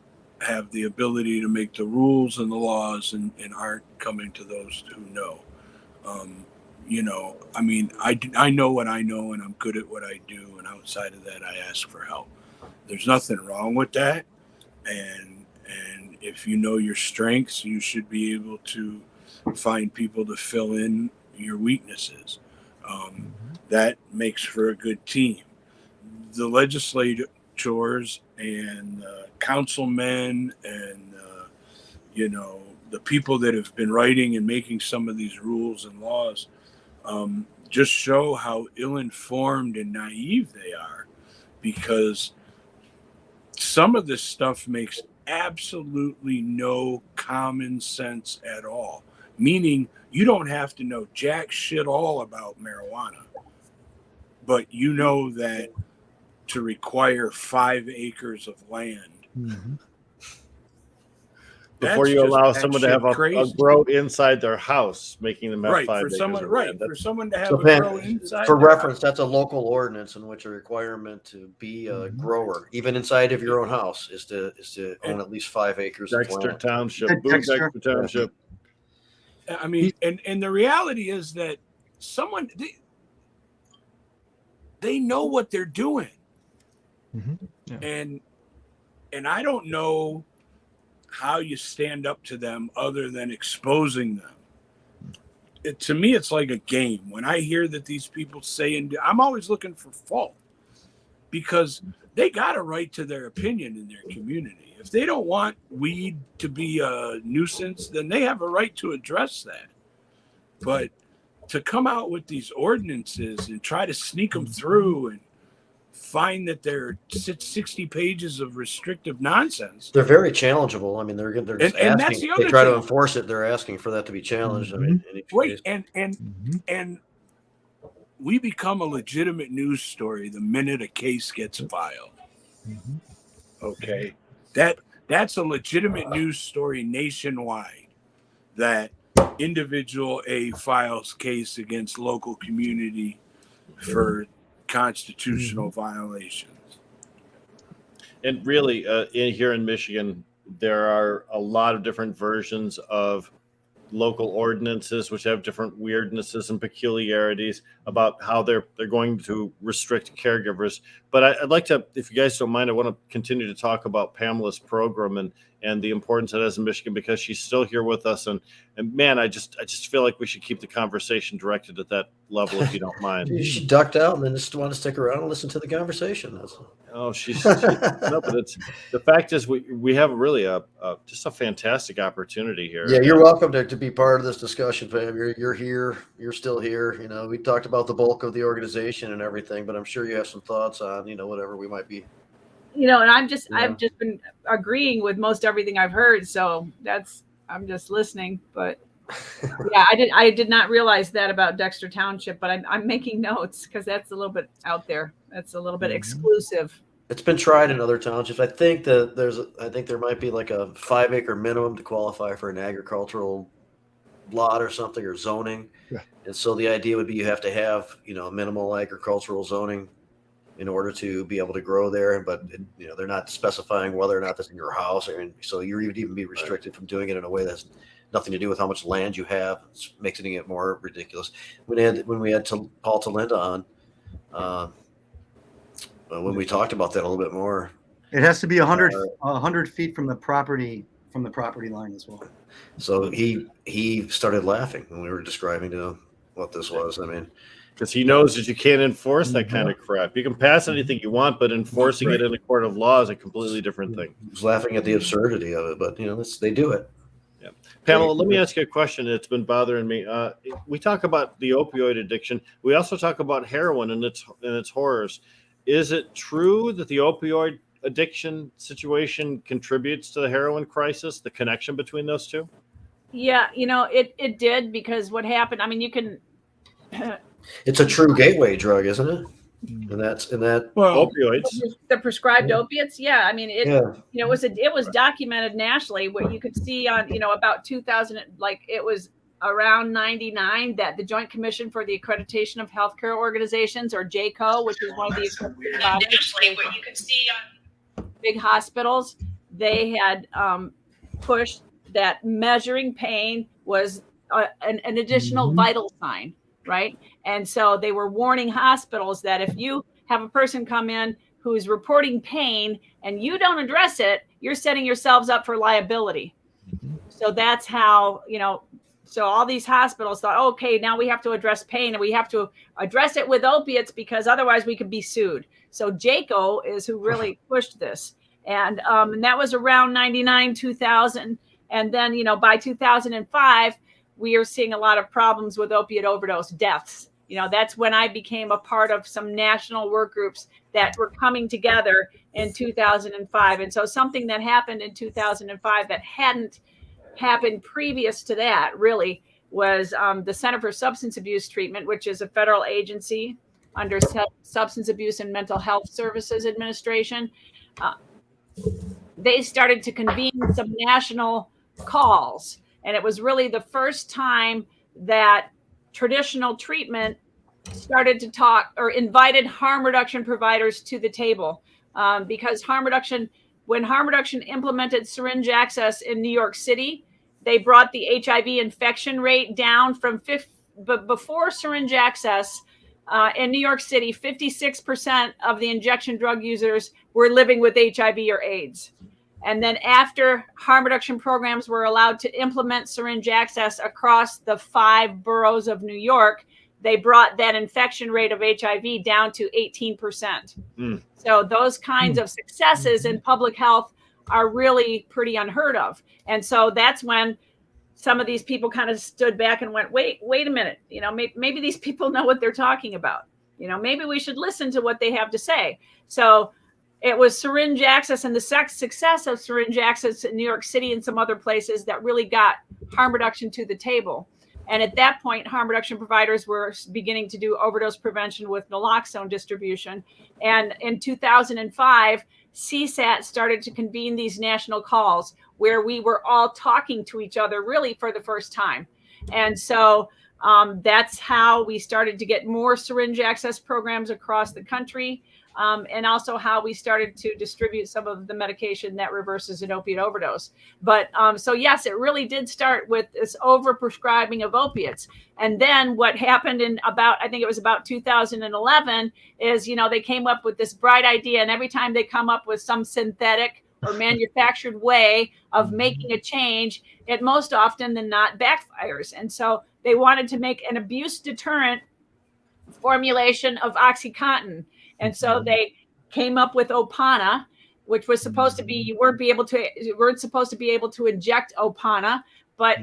have the ability to make the rules and the laws and aren't coming to those who know. I mean, I know what I know, and I'm good at what I do, and outside of that, I ask for help. There's nothing wrong with that, and if you know your strengths, you should be able to find people to fill in your weaknesses. That makes for a good team. The legislators and councilmen and the people that have been writing and making some of these rules and laws just show how ill-informed and naive they are, because some of this stuff makes absolutely no common sense at all. Meaning, you don't have to know jack shit all about marijuana, but you know that to require 5 acres of land before you allow someone to have a grow inside their house, making them have 5 acres. For someone to have So, a Pam, grow inside. for reference, that's a local ordinance in which a requirement to be a grower, even inside of your own house, is to own at least 5 acres of Dexter land. Township, Dexter. Dexter Township. I mean, and the reality is that someone they know what they're doing, and I don't know how you stand up to them other than exposing them. To me, it's like a game. When I hear that these people say, and I'm always looking for fault, because they got a right to their opinion in their community. If they don't want weed to be a nuisance, then they have a right to address that. But to come out with these ordinances and try to sneak them through and find that they're 60 pages of restrictive nonsense. They're very challengeable. I mean, they're just and that's asking. the other They try to thing. enforce it. They're asking for that to be challenged. I mean, in each Right, case. and we become a legitimate news story the minute a case gets filed. Okay, that's a legitimate news story nationwide. That individual A files case against local community for constitutional violations. And really, here in Michigan, there are a lot of different versions of local ordinances which have different weirdnesses and peculiarities about how they're going to restrict caregivers. But I'd like to, if you guys don't mind, I want to continue to talk about Pamela's program and the importance it has in Michigan, because she's still here with us. And man, I just feel like we should keep the conversation directed at that level, if you don't mind. She ducked out and then just wanted to stick around and listen to the conversation. Oh, no, but it's the fact is we have really just a fantastic opportunity here. Yeah, you're welcome to be part of this discussion, Pam. You're here. You're still here. We talked about the bulk of the organization and everything, but I'm sure you have some thoughts on whatever we might be. And I've just been agreeing with most everything I've heard, so I'm just listening. But yeah, I did not realize that about Dexter Township, but I'm making notes because that's a little bit out there. That's a little bit exclusive. It's been tried in other townships. I think that there might be like a 5 acre minimum to qualify for an agricultural lot or something, or zoning. Yeah. And so the idea would be you have to have minimal agricultural zoning in order to be able to grow there. But they're not specifying whether or not that's in your house, so you would even be restricted from doing it in a way that's nothing to do with how much land you have. It's making it more ridiculous. When we had Paul Talinda on, when we talked about that a little bit more, it has to be 100 feet from the property line as well. So he started laughing when we were describing to him what this was. I mean, because he knows that you can't enforce that kind of crap. You can pass anything you want, but enforcing it in a court of law is a completely different thing. He was laughing at the absurdity of it, but they do it. Yeah. Pamela, let me ask you a question that's been bothering me. We talk about the opioid addiction. We also talk about heroin and its horrors. Is it true that the opioid addiction situation contributes to the heroin crisis, the connection between those two? Yeah, it did, because what happened, I mean, you can It's a true gateway drug, isn't it? And opioids, the prescribed opiates. Yeah, I mean, it was documented nationally, where you could see on about 2000, like it was around 99, that the Joint Commission for the Accreditation of Healthcare Organizations, or JCO, which is one of the bodies where you could see on big hospitals, they had pushed that measuring pain was an additional vital sign, right? And so they were warning hospitals that if you have a person come in who's reporting pain and you don't address it, you're setting yourselves up for liability. So that's how, so all these hospitals thought, okay, now we have to address pain and we have to address it with opiates because otherwise we could be sued. So JACO is who really pushed this. And that was around 99, 2000. And then, by 2005, we are seeing a lot of problems with opiate overdose deaths. That's when I became a part of some national work groups that were coming together in 2005. And so something that happened in 2005 that hadn't happened previous to that really was the Center for Substance Abuse Treatment, which is a federal agency under Substance Abuse and Mental Health Services Administration. They started to convene some national calls. And it was really the first time that traditional treatment started to talk or invited harm reduction providers to the table, because when harm reduction implemented syringe access in New York City, they brought the HIV infection rate down from before syringe access in New York City, 56% of the injection drug users were living with HIV or AIDS. And then after harm reduction programs were allowed to implement syringe access across the 5 boroughs of New York, they brought that infection rate of HIV down to 18%. So those kinds of successes in public health are really pretty unheard of. And so that's when some of these people kind of stood back and went, wait a minute, maybe these people know what they're talking about. Maybe we should listen to what they have to say. So it was syringe access and the success of syringe access in New York City and some other places that really got harm reduction to the table. And at that point, harm reduction providers were beginning to do overdose prevention with naloxone distribution. And in 2005, CSAT started to convene these national calls where we were all talking to each other really for the first time. And so that's how we started to get more syringe access programs across the country. And also how we started to distribute some of the medication that reverses an opiate overdose. But so yes, it really did start with this overprescribing of opiates. And then what happened I think it was about 2011 is, they came up with this bright idea. And every time they come up with some synthetic or manufactured way of making a change, it most often than not backfires. And so they wanted to make an abuse deterrent formulation of OxyContin. And so they came up with Opana, which was supposed to be, you weren't supposed to be able to inject Opana, but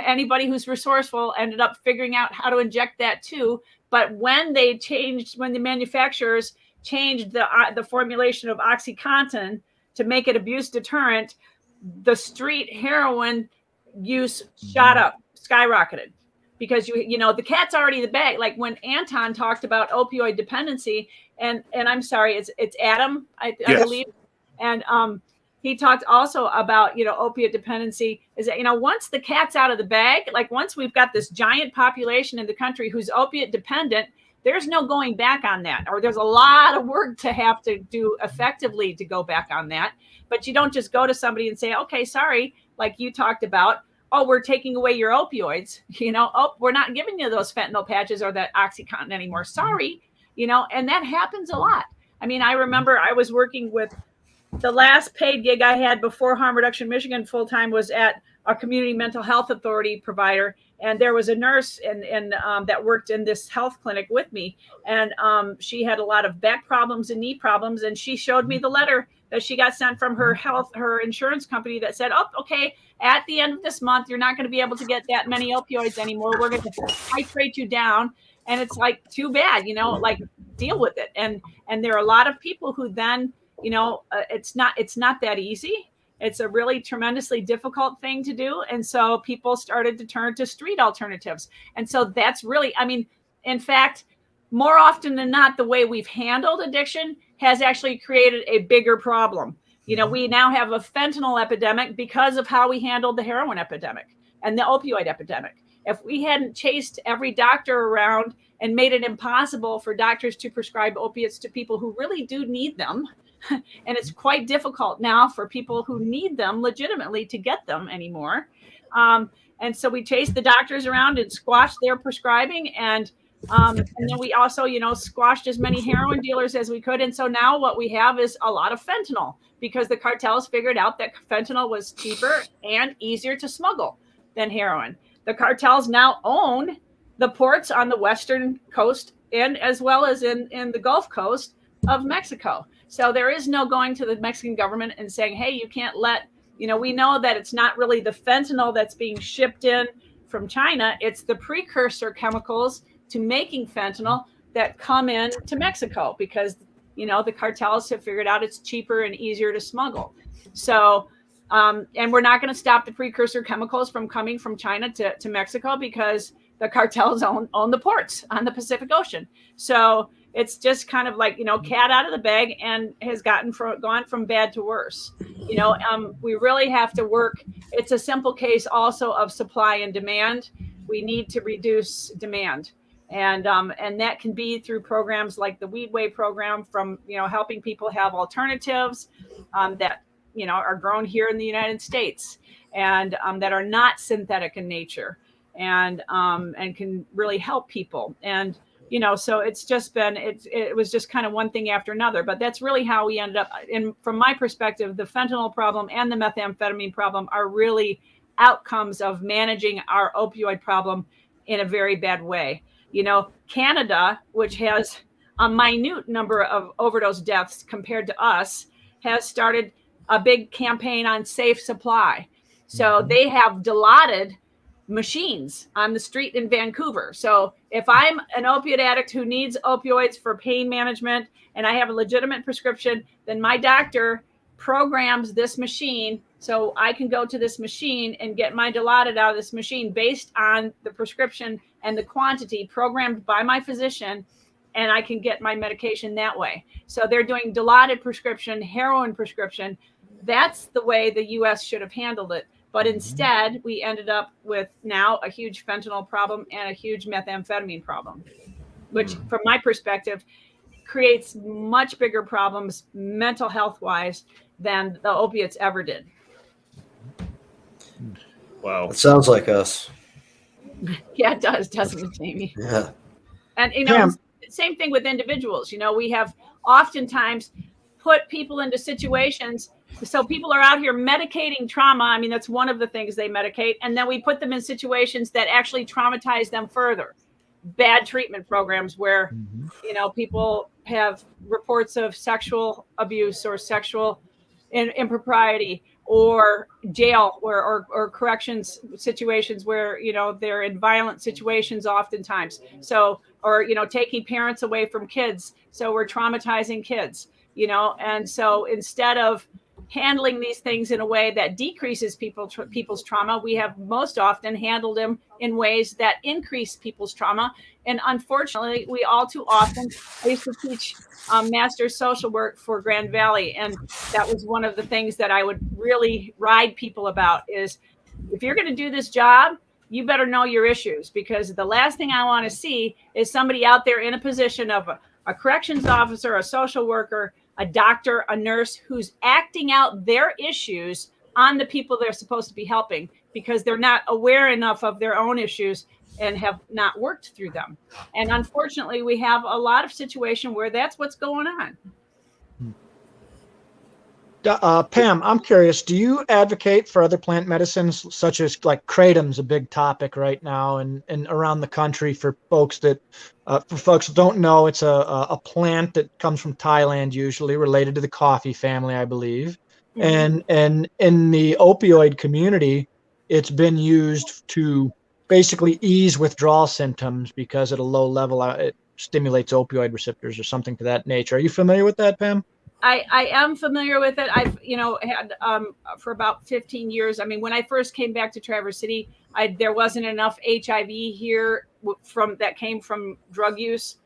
anybody who's resourceful ended up figuring out how to inject that too. But when the manufacturers changed the formulation of OxyContin to make it abuse deterrent, the street heroin use shot up, skyrocketed. Because the cat's already in the bag. Like when Anton talked about opioid dependency, and I'm sorry, it's Adam, I believe, and he talked also about opiate dependency. Is that once the cat's out of the bag, like once we've got this giant population in the country who's opiate dependent, there's no going back on that, or there's a lot of work to have to do effectively to go back on that. But you don't just go to somebody and say, okay, sorry, like you talked about. Oh, we're taking away your opioids, we're not giving you those fentanyl patches or that OxyContin anymore. Sorry, and that happens a lot. I mean, I remember I was working with the last paid gig I had before Harm Reduction Michigan full-time was at a community mental health authority provider. And there was a nurse that worked in this health clinic with me. And she had a lot of back problems and knee problems. And she showed me the letter that she got sent from her insurance company that said, oh, okay, at the end of this month, you're not going to be able to get that many opioids anymore. We're going to titrate you down. And it's like, too bad, like deal with it. And there are a lot of people who then, it's not that easy. It's a really tremendously difficult thing to do. And so people started to turn to street alternatives. And so that's really, in fact, more often than not, the way we've handled addiction has actually created a bigger problem. We now have a fentanyl epidemic because of how we handled the heroin epidemic and the opioid epidemic. If we hadn't chased every doctor around and made it impossible for doctors to prescribe opiates to people who really do need them, and it's quite difficult now for people who need them legitimately to get them anymore. And so we chased the doctors around and squashed their prescribing, and then we also, squashed as many heroin dealers as we could. And so now what we have is a lot of fentanyl, because the cartels figured out that fentanyl was cheaper and easier to smuggle than heroin. The cartels now own the ports on the western coast and as well as in the Gulf Coast of Mexico. So there is no going to the Mexican government and saying, hey, you can't let, we know that it's not really the fentanyl that's being shipped in from China. It's the precursor chemicals to making fentanyl that come in to Mexico, because, the cartels have figured out it's cheaper and easier to smuggle. So, and we're not going to stop the precursor chemicals from coming from China to Mexico, because the cartels own the ports on the Pacific Ocean. So it's just kind of like, cat out of the bag, and has gone from bad to worse. We really have to work. It's a simple case also of supply and demand. We need to reduce demand. And that can be through programs like the Weed Way program, from, helping people have alternatives that, are grown here in the United States, and that are not synthetic in nature, and can really help people. And, so it's just been, it was just kind of one thing after another, but that's really how we ended up. And from my perspective, the fentanyl problem and the methamphetamine problem are really outcomes of managing our opioid problem in a very bad way. Canada, which has a minute number of overdose deaths compared to us, has started a big campaign on safe supply. So they have dilaudid machines on the street in Vancouver. So if I'm an opiate addict who needs opioids for pain management and I have a legitimate prescription, then my doctor programs this machine so I can go to this machine and get my Dilaudid out of this machine based on the prescription and the quantity programmed by my physician, and I can get my medication that way. So they're doing Dilaudid prescription, heroin prescription. That's the way the U.S. should have handled it. But instead, we ended up with now a huge fentanyl problem and a huge methamphetamine problem, which from my perspective creates much bigger problems mental health wise than the opiates ever did. Wow. It sounds like us. Yeah, it does, doesn't it, Jamie? Yeah. And, Pam. same thing with individuals. We have oftentimes put people into situations. So people are out here medicating trauma. I mean, that's one of the things they medicate. And then we put them in situations that actually traumatize them further. Bad treatment programs where, people have reports of sexual abuse or sexual impropriety, or jail or corrections situations where, they're in violent situations oftentimes. So, or, taking parents away from kids. So we're traumatizing kids, and so instead of handling these things in a way that decreases people's trauma, we have most often handled them in ways that increase people's trauma. And unfortunately, we all too often, I used to teach master's social work for Grand Valley, and that was one of the things that I would really ride people about is, if you're going to do this job, you better know your issues, because the last thing I want to see is somebody out there in a position of a corrections officer, a social worker, a doctor, a nurse, who's acting out their issues on the people they're supposed to be helping, because they're not aware enough of their own issues and have not worked through them. And unfortunately, we have a lot of situation where that's what's going on. Pam, I'm curious, do you advocate for other plant medicines, such as like kratom's a big topic right now and around the country for folks that don't know, it's a plant that comes from Thailand, usually related to the coffee family, I believe. And in the opioid community, it's been used to basically ease withdrawal symptoms, because at a low level, it stimulates opioid receptors or something to that nature. Are you familiar with that, Pam? I am familiar with it. I've, had for about 15 years. I mean, when I first came back to Traverse City, there wasn't enough HIV here that came from drug use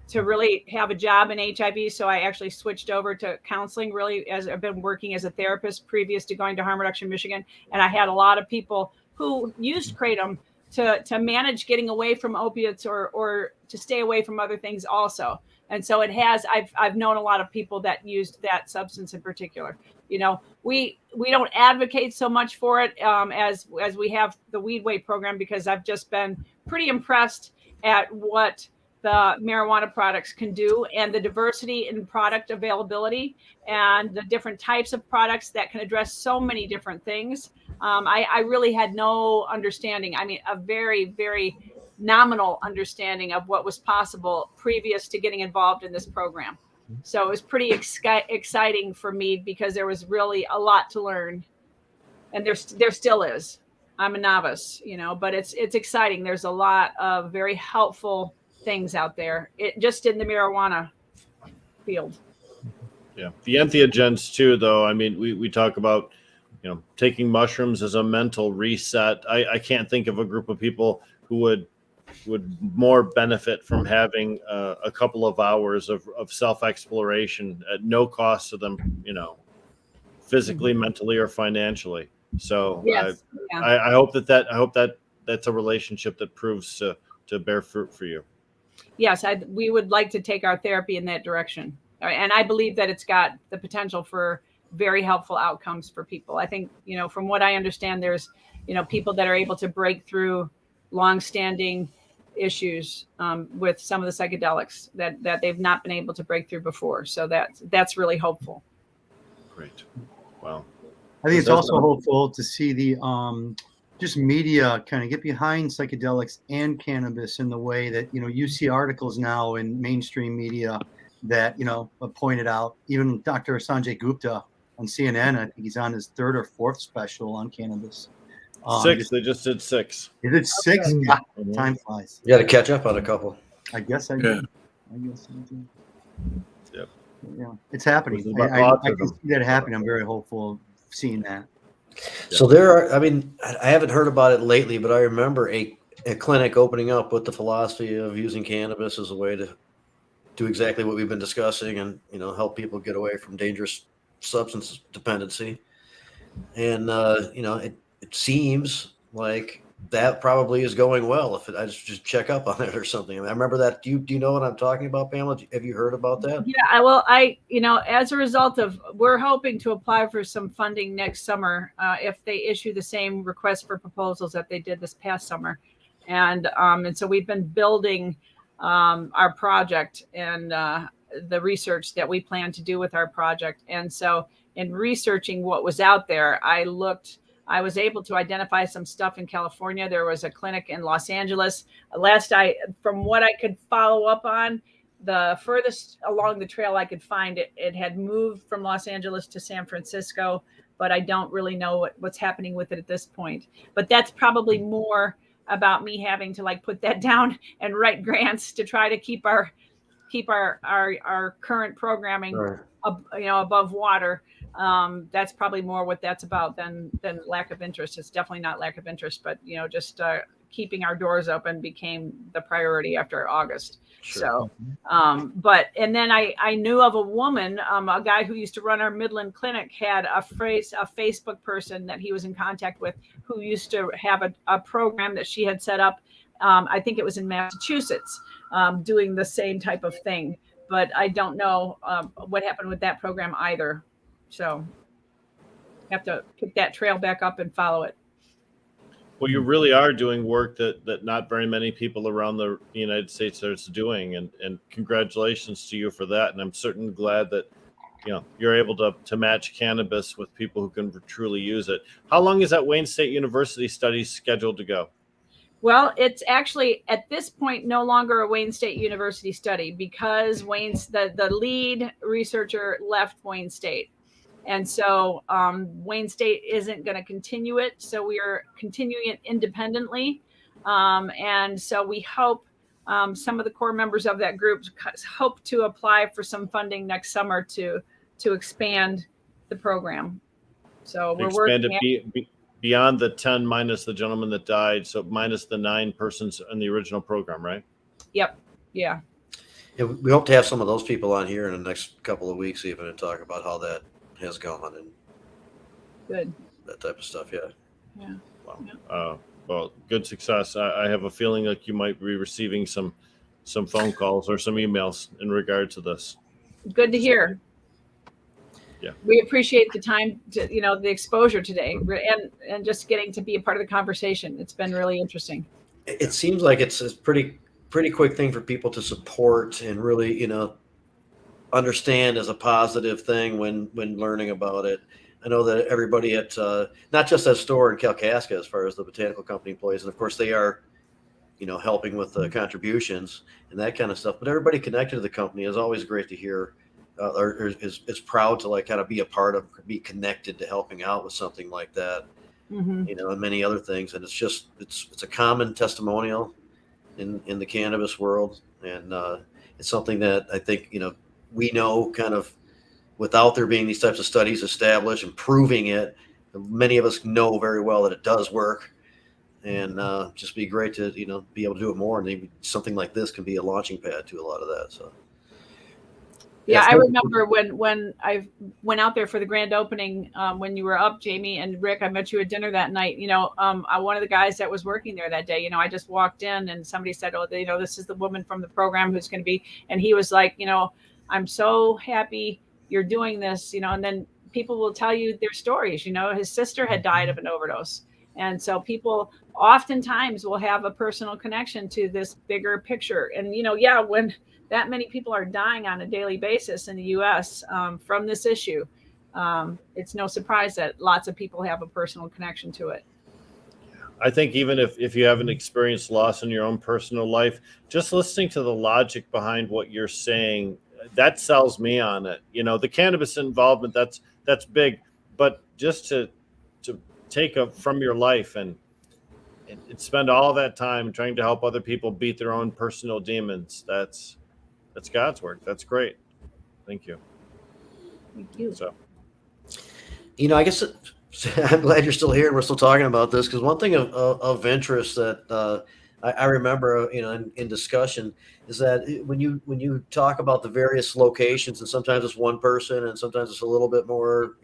to really have a job in HIV. So I actually switched over to counseling, really, as I've been working as a therapist previous to going to Harm Reduction Michigan. And I had a lot of people who used kratom to manage getting away from opiates or to stay away from other things also. And so it has. I've known a lot of people that used that substance in particular. You know, we don't advocate so much for it as we have the Weed Way program, because I've just been pretty impressed at what the marijuana products can do, and the diversity in product availability, and the different types of products that can address so many different things. I really had no understanding. I mean, a very, very nominal understanding of what was possible previous to getting involved in this program. So it was pretty exciting for me, because there was really a lot to learn, and there still is. I'm a novice, you know, but it's exciting. There's a lot of very helpful things out there, just in the marijuana field. Yeah, the entheogens too, though. I mean, we talk about, you know, taking mushrooms as a mental reset. I can't think of a group of people who would more benefit from having a couple of hours of self-exploration at no cost to them, you know, physically, mentally, or financially. So yes. I hope that that's a relationship that proves to bear fruit for you. Yes, we would like to take our therapy in that direction. And I believe that it's got the potential for very helpful outcomes for people. I think, you know, from what I understand, there's, you know, people that are able to break through longstanding issues with some of the psychedelics that they've not been able to break through before. So that's really hopeful. Great. Wow. I think it's also hopeful to see the just media kind of get behind psychedelics and cannabis in the way that, you know, you see articles now in mainstream media that, you know, pointed out, even Dr. Sanjay Gupta on CNN, I think he's on his 3rd or 4th special on cannabis. 6. They just did 6. They did 6? Okay. God, time flies. You got to catch up on a couple. I guess I Yeah. did. I guess I did. Yep. Yeah, it's happening. It was about I can autism. see that happening. I'm very hopeful of seeing that. So there are, I mean, I haven't heard about it lately, but I remember a clinic opening up with the philosophy of using cannabis as a way to do exactly what we've been discussing, and, you know, help people get away from dangerous substance dependency. And, you know, it seems like that probably is going well. If I just check up on it or something. I remember that. Do you know what I'm talking about, Pamela? Have you heard about that? Yeah, you know, as a result of, we're hoping to apply for some funding next summer if they issue the same request for proposals that they did this past summer. And so we've been building our project and the research that we plan to do with our project. And so in researching what was out there, I was able to identify some stuff in California. There was a clinic in Los Angeles. From what I could follow up on, the furthest along the trail I could find it had moved from Los Angeles to San Francisco, but I don't really know what's happening with it at this point. But that's probably more about me having to like put that down and write grants to try to keep our current programming, Right. Above water. That's probably more what that's about than lack of interest. It's definitely not lack of interest, but, you know, just keeping our doors open became the priority after August. Sure. So, and then I knew of a woman, a guy who used to run our Midland clinic had a Facebook person that he was in contact with, who used to have a program that she had set up. I think it was in Massachusetts, doing the same type of thing, but I don't know what happened with that program either. So have to pick that trail back up and follow it. Well, you really are doing work that not very many people around the United States are doing, and congratulations to you for that. And I'm certainly glad that, you know, you're able to match cannabis with people who can truly use it. How long is that Wayne State University study scheduled to go? Well, it's actually at this point no longer a Wayne State University study, because the lead researcher left Wayne State. And so Wayne State isn't going to continue it. So we are continuing it independently. And so we hope some of the core members of that group hope to apply for some funding next summer to expand the program. So we're working beyond the 10 minus the gentleman that died. So minus the 9 persons in the original program, right? Yep. Yeah. Yeah, we hope to have some of those people on here in the next couple of weeks, even, to talk about how that has gone and Good. that type of stuff. Yeah. Wow. Well, good success. I have a feeling like you might be receiving some some phone calls or some emails in regard to this. Good to hear. Yeah. We appreciate the time to, the exposure today and just getting to be a part of the conversation. It's been really interesting. It seems like it's a pretty quick thing for people to support and really, understand as a positive thing when learning about it. I know that everybody at not just that store in Kalkaska, as far as the Botanical Company employees, and of course they are, helping with the contributions and that kind of stuff. But everybody connected to the company is always great to hear, or is proud to like kind of be a part of, be connected to helping out with something like that, Mm-hmm. and many other things. And it's a common testimonial in the cannabis world, and it's something that I think we know kind of without there being these types of studies established and proving it. Many of us know very well that it does work. And just be great to be able to do it more, and maybe something like this can be a launching pad to a lot of that. So yeah, I remember when I went out there for the grand opening, when you were up, Jamie and Rick. I met you at dinner that night. One of the guys that was working there that day. I just walked in and somebody said, "Oh, this is the woman from the program who's going to be," and he was like, "I'm so happy you're doing this," and then people will tell you their stories. His sister had died of an overdose. And so people oftentimes will have a personal connection to this bigger picture. And, when that many people are dying on a daily basis in the U.S. From this issue, it's no surprise that lots of people have a personal connection to it. I think even if you haven't experienced loss in your own personal life, just listening to the logic behind what you're saying, that sells me on it. The cannabis involvement, that's big, but just to take up from your life and spend all that time trying to help other people beat their own personal demons. That's God's work. That's great. Thank you. Thank you. So, I guess I'm glad you're still here and we're still talking about this, because one thing of interest that I remember, in discussion is that when you talk about the various locations, and sometimes it's one person and sometimes it's a little bit more,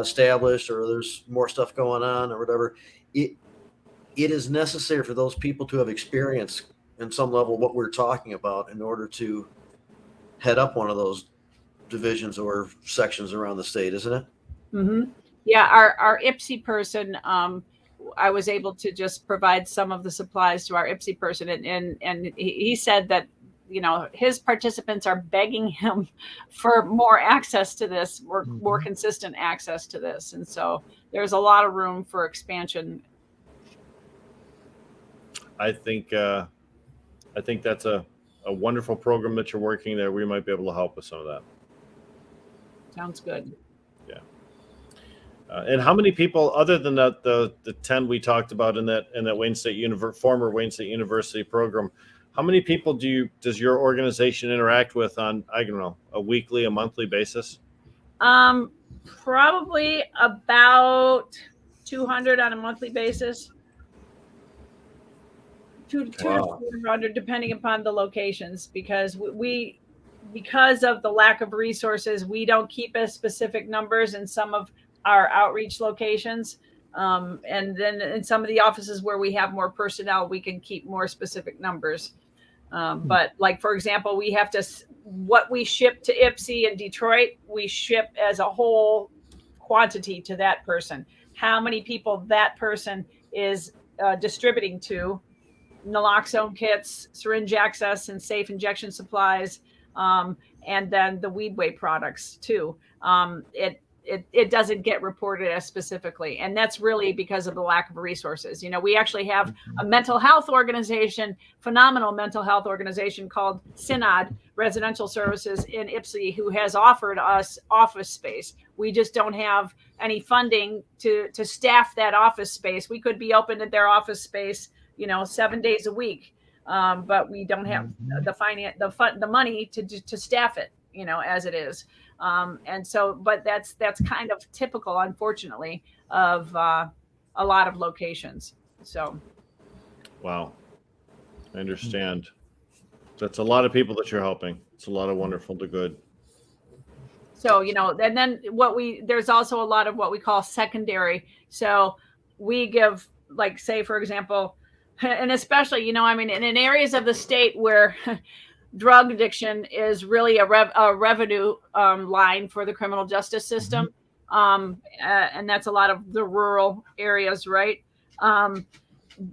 established, or there's more stuff going on or whatever, it is necessary for those people to have experienced in some level what we're talking about in order to head up one of those divisions or sections around the state, isn't it? Mm-hmm. Yeah, our IPSI person, I was able to just provide some of the supplies to our IPSI person, and he said that his participants are begging him for more access to this, more consistent access to this. And so there's a lot of room for expansion. I think that's a wonderful program that you're working there. We might be able to help with some of that. Sounds good. Yeah. And how many people, other than the 10 we talked about in that Wayne State former Wayne State University program, how many people does your organization interact with on, I don't know, a weekly, a monthly basis? Probably about 200 on a monthly basis. 200 to 400, depending upon the locations, because because of the lack of resources, we don't keep as specific numbers in some of our outreach locations. And then in some of the offices where we have more personnel, we can keep more specific numbers. But like, for example, we have to, what we ship to IPSI in Detroit, we ship as a whole quantity to that person. How many people that person is distributing to, naloxone kits, syringe access, and safe injection supplies, and then the weed weight products too. It doesn't get reported as specifically. And that's really because of the lack of resources. We actually have a mental health organization, phenomenal mental health organization called Synod Residential Services in IPSI, who has offered us office space. We just don't have any funding to staff that office space. We could be open at their office space, 7 days a week. But we don't have the money to staff it, as it is. And so, but that's kind of typical, unfortunately, of a lot of locations. So. Wow. I understand. That's a lot of people that you're helping. It's a lot of wonderful to good. So, and then there's also a lot of what we call secondary. So we give, like, say, for example, And especially, you know, I mean, in areas of the state where drug addiction is really a revenue line for the criminal justice system. And that's a lot of the rural areas, right?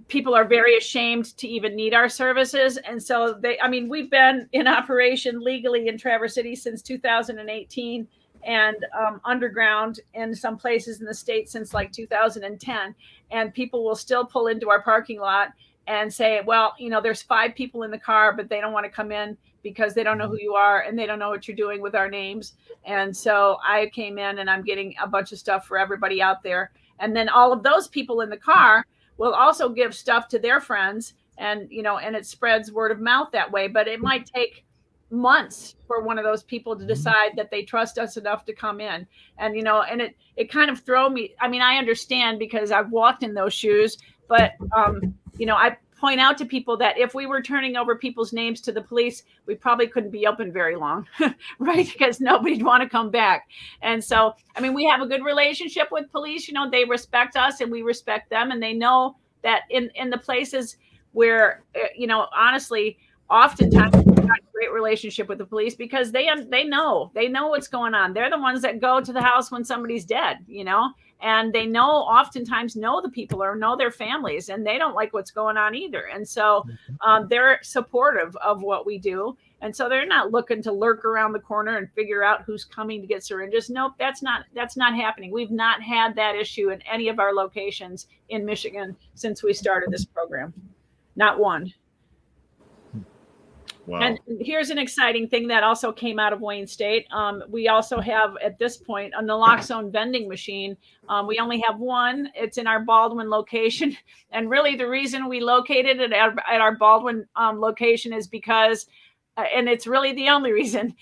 People are very ashamed to even need our services. And so we've been in operation legally in Traverse City since 2018 and underground in some places in the state since like 2010. And people will still pull into our parking lot and say, well, you know, there's 5 people in the car, but they don't want to come in because they don't know who you are and they don't know what you're doing with our names. And so I came in and I'm getting a bunch of stuff for everybody out there. And then all of those people in the car will also give stuff to their friends, and, you know, and it spreads word of mouth that way. But it might take months for one of those people to decide that they trust us enough to come in. And, you know, and it kind of throw me. I mean, I understand because I've walked in those shoes, but, you know, I point out to people that if we were turning over people's names to the police, we probably couldn't be open very long, right? Because nobody'd want to come back. And so, I mean, we have a good relationship with police. You know, they respect us and we respect them. And they know that in the places where, you know, honestly, oftentimes we've got a great relationship with the police because they know what's going on. They're the ones that go to the house when somebody's dead, you know, and they oftentimes know the people or know their families, and they don't like what's going on either. And so they're supportive of what we do. And so they're not looking to lurk around the corner and figure out who's coming to get syringes. Nope, that's not happening. We've not had that issue in any of our locations in Michigan since we started this program. Not one. Wow. And here's an exciting thing that also came out of Wayne State. We also have, at this point, a naloxone vending machine. We only have one. It's in our Baldwin location. And really the reason we located it at our Baldwin location is because, and it's really the only reason,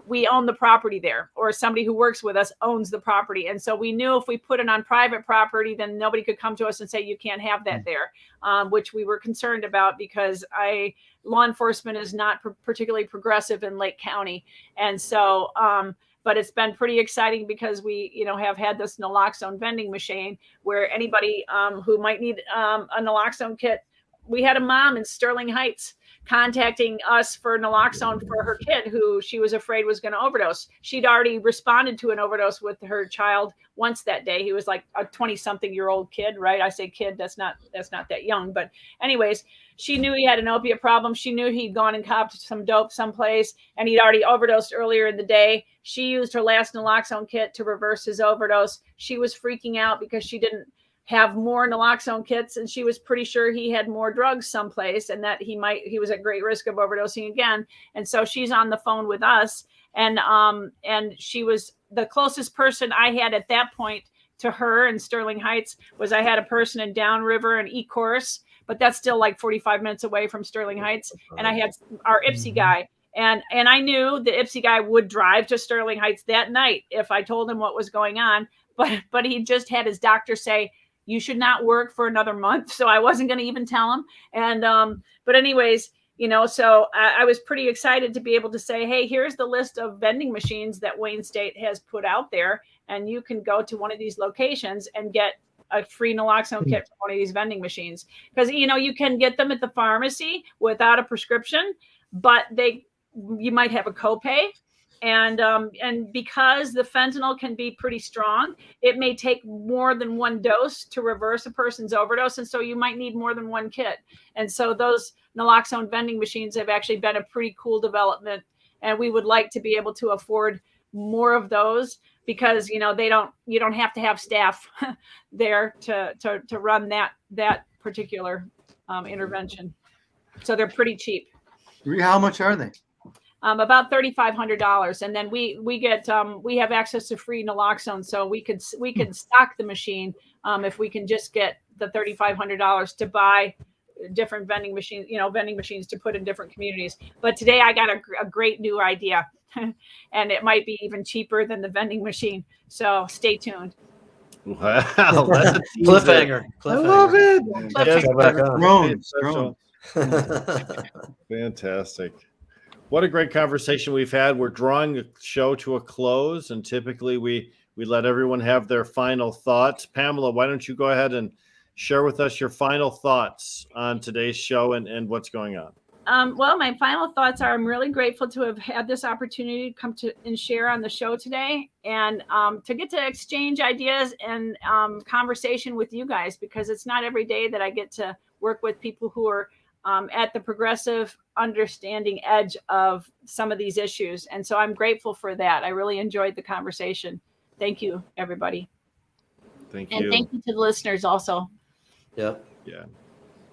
we own the property there, or somebody who works with us owns the property. And so we knew if we put it on private property, then nobody could come to us and say, you can't have that there, which we were concerned about because law enforcement is not particularly progressive in Lake County. And so, but it's been pretty exciting because we, you know, have had this naloxone vending machine where anybody who might need a naloxone kit. We had a mom in Sterling Heights contacting us for naloxone for her kid who she was afraid was going to overdose. She'd already responded to an overdose with her child once that day. He was like a 20-something-year-old kid, right? I say kid, that's not that young. But anyways, she knew he had an opiate problem. She knew he'd gone and copped some dope someplace and he'd already overdosed earlier in the day. She used her last naloxone kit to reverse his overdose. She was freaking out because she didn't have more naloxone kits, and she was pretty sure he had more drugs someplace and that he was at great risk of overdosing again. And so she's on the phone with us, and she was the closest person I had at that point to her in Sterling Heights was I had a person in Downriver and Ecorse, but that's still like 45 minutes away from Sterling Heights. And I had our Ipsy guy. And I knew the Ipsy guy would drive to Sterling Heights that night if I told him what was going on. But he just had his doctor say, you should not work for another month. So I wasn't going to even tell him. And, but anyways, you know, so I was pretty excited to be able to say, hey, here's the list of vending machines that Wayne State has put out there. And you can go to one of these locations and get a free naloxone kit from one of these vending machines. Because, you know, you can get them at the pharmacy without a prescription, but you might have a copay. And because the fentanyl can be pretty strong, it may take more than one dose to reverse a person's overdose. And so you might need more than one kit. And so those naloxone vending machines have actually been a pretty cool development. And we would like to be able to afford more of those because, you know, you don't have to have staff there to run that particular intervention. So they're pretty cheap. How much are they? About $3,500, and then we get we have access to free naloxone, so we could stock the machine if we can just get the $3,500 to buy different vending machines to put in different communities. But today I got a great new idea, and it might be even cheaper than the vending machine. So stay tuned. Wow, that's a Cliffhanger. I love it. Yes, back on. Drones. Fantastic. What a great conversation we've had. We're drawing the show to a close, and typically we let everyone have their final thoughts. Pamela, why don't you go ahead and share with us your final thoughts on today's show and what's going on. Well, my final thoughts are I'm really grateful to have had this opportunity to come to and share on the show today, and to get to exchange ideas and conversation with you guys, because it's not every day that I get to work with people who are at the progressive understanding edge of some of these issues. And so I'm grateful for that. I really enjoyed the conversation. Thank you, everybody. Thank you. And thank you to the listeners also. Yeah. Yeah.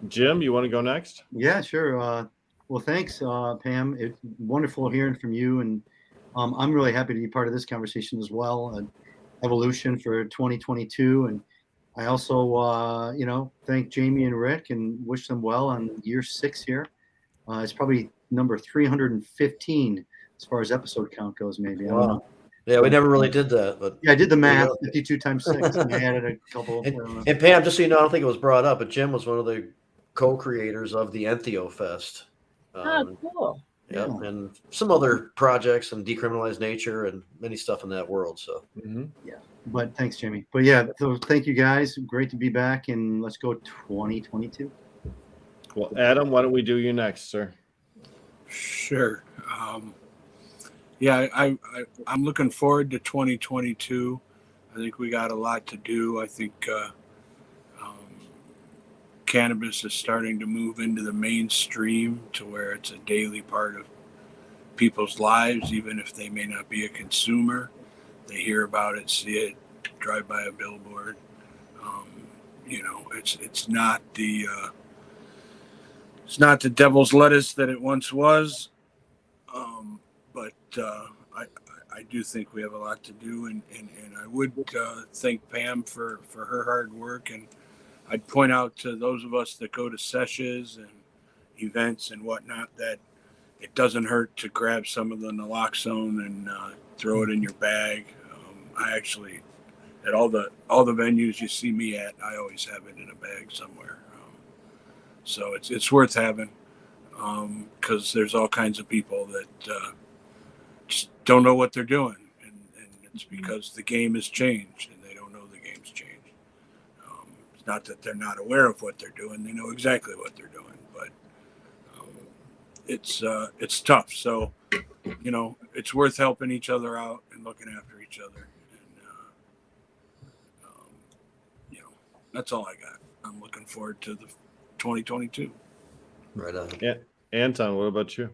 Jim, you want to go next? Yeah, sure. Well, thanks, Pam. It's wonderful hearing from you, and I'm really happy to be part of this conversation as well. Evolution for 2022, and I also, thank Jamie and Rick and wish them well on year 6 here. It's probably number 315 as far as episode count goes. Maybe I don't know. Yeah, we never really did that, but Yeah, I did the math. 52 times 6, and I added a couple. and Pam, just so you know, I don't think it was brought up, but Jim was one of the co-creators of the Entheo Fest. Oh, cool. Yeah, and some other projects and Decriminalize Nature and many stuff in that world. So yeah, but thanks, Jamie. But yeah, so thank you guys. Great to be back, and let's go 2022. Well, Adam, why don't we do you next, sir? Sure. Yeah, I'm looking forward to 2022. I think we got a lot to do. I think cannabis is starting to move into the mainstream to where it's a daily part of people's lives, even if they may not be a consumer. They hear about it, see it, drive by a billboard. It's not the devil's lettuce that it once was, but I do think we have a lot to do, and I would thank Pam for her hard work, and I'd point out to those of us that go to sessions and events and whatnot that it doesn't hurt to grab some of the naloxone and throw it in your bag. I actually, at all the venues you see me at, I always have it in a bag somewhere. So it's worth having, because there's all kinds of people that just don't know what they're doing, and it's because the game has changed and they don't know the game's changed. It's not that they're not aware of what they're doing; they know exactly what they're doing, but it's tough. So it's worth helping each other out and looking after each other, and that's all I got. I'm looking forward to the 2022. right on. Yeah. Anton, what about you?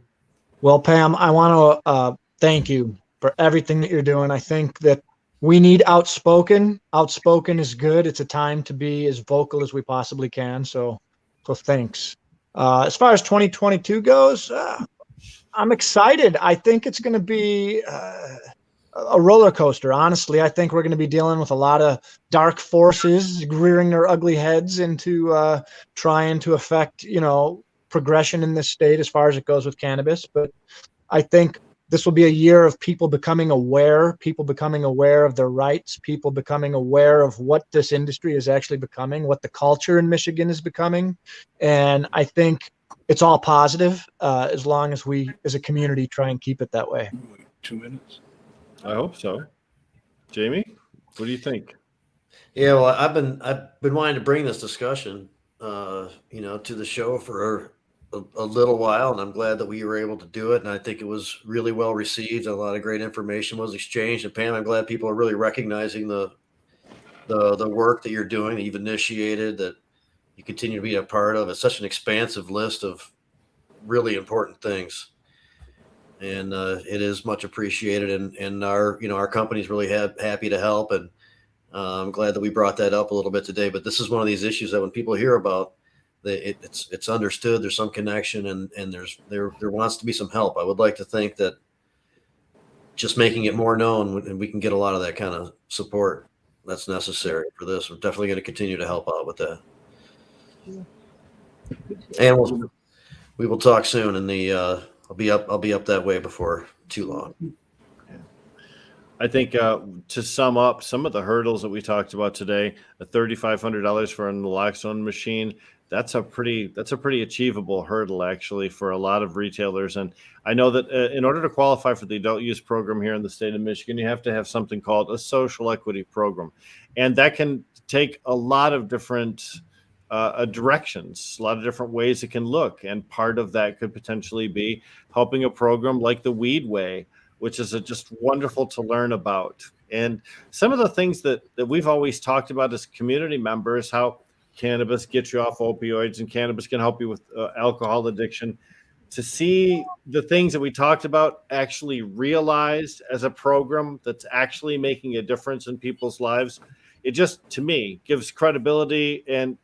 Well, Pam, I want to thank you for everything that you're doing. I think that we need outspoken. Outspoken is good. It's a time to be as vocal as we possibly can. So thanks. As far as 2022 goes, I'm excited. I think it's going to be a roller coaster. Honestly, I think we're going to be dealing with a lot of dark forces rearing their ugly heads into trying to affect, progression in this state as far as it goes with cannabis. But I think this will be a year of people becoming aware of their rights, people becoming aware of what this industry is actually becoming, what the culture in Michigan is becoming. And I think it's all positive as long as we as a community try and keep it that way. 2 minutes. I hope so. Jamie, what do you think? Yeah, well, I've been wanting to bring this discussion, to the show for a little while, and I'm glad that we were able to do it. And I think it was really well received. A lot of great information was exchanged. And Pam, I'm glad people are really recognizing the work that you're doing, that you've initiated, that you continue to be a part of. It's such an expansive list of really important things, and it is much appreciated. And our company's really happy to help. And I'm glad that we brought that up a little bit today. But this is one of these issues that when people hear about, it's understood. There's some connection, and there wants to be some help. I would like to think that just making it more known, and we can get a lot of that kind of support that's necessary for this. We're definitely going to continue to help out with that. And we will talk soon. And I'll be up that way before too long. I think to sum up some of the hurdles that we talked about today, a $3,500 for a naloxone machine, that's a pretty achievable hurdle actually for a lot of retailers. And I know that in order to qualify for the adult use program here in the state of Michigan, you have to have something called a social equity program, and that can take a lot of different directions, a lot of different ways it can look. And part of that could potentially be helping a program like the Weed Way, which is just wonderful to learn about. And some of the things that we've always talked about as community members, how cannabis gets you off opioids and cannabis can help you with alcohol addiction. To see the things that we talked about actually realized as a program that's actually making a difference in people's lives, it just, to me, gives credibility and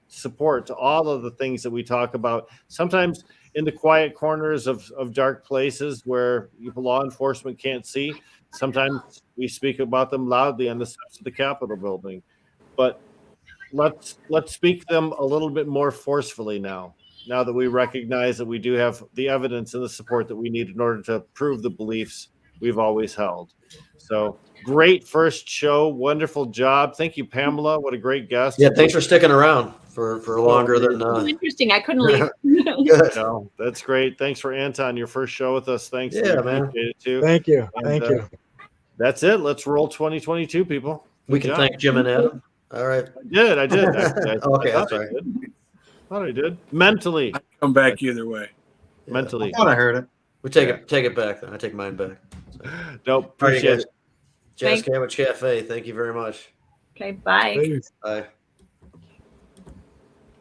support to all of the things that we talk about. Sometimes in the quiet corners of dark places where law enforcement can't see. Sometimes we speak about them loudly on the steps of the Capitol building. But let's speak them a little bit more forcefully now that we recognize that we do have the evidence and the support that we need in order to prove the beliefs we've always held. So great first show. Wonderful job. Thank you, Pamela. What a great guest. Yeah, thanks for sticking around for longer than Interesting. I couldn't leave. good. No, that's great. Thanks for Anton, your first show with us. Thanks. Yeah, we man. appreciate it too. Thank you. And, Thank you. That's it. Let's roll 2022, people. We Good can job. thank Jim and Adam. All right. I did. Actually. Okay, I thought that's I right. did. Thought I did. Mentally. Come back either way. Yeah. Mentally. I thought I heard it. We take it back then. I take mine back. Nope. All right, you Appreciate guys. it. Jazz Cabbage Cafe. Thank you very much. Okay, bye. Please. Bye.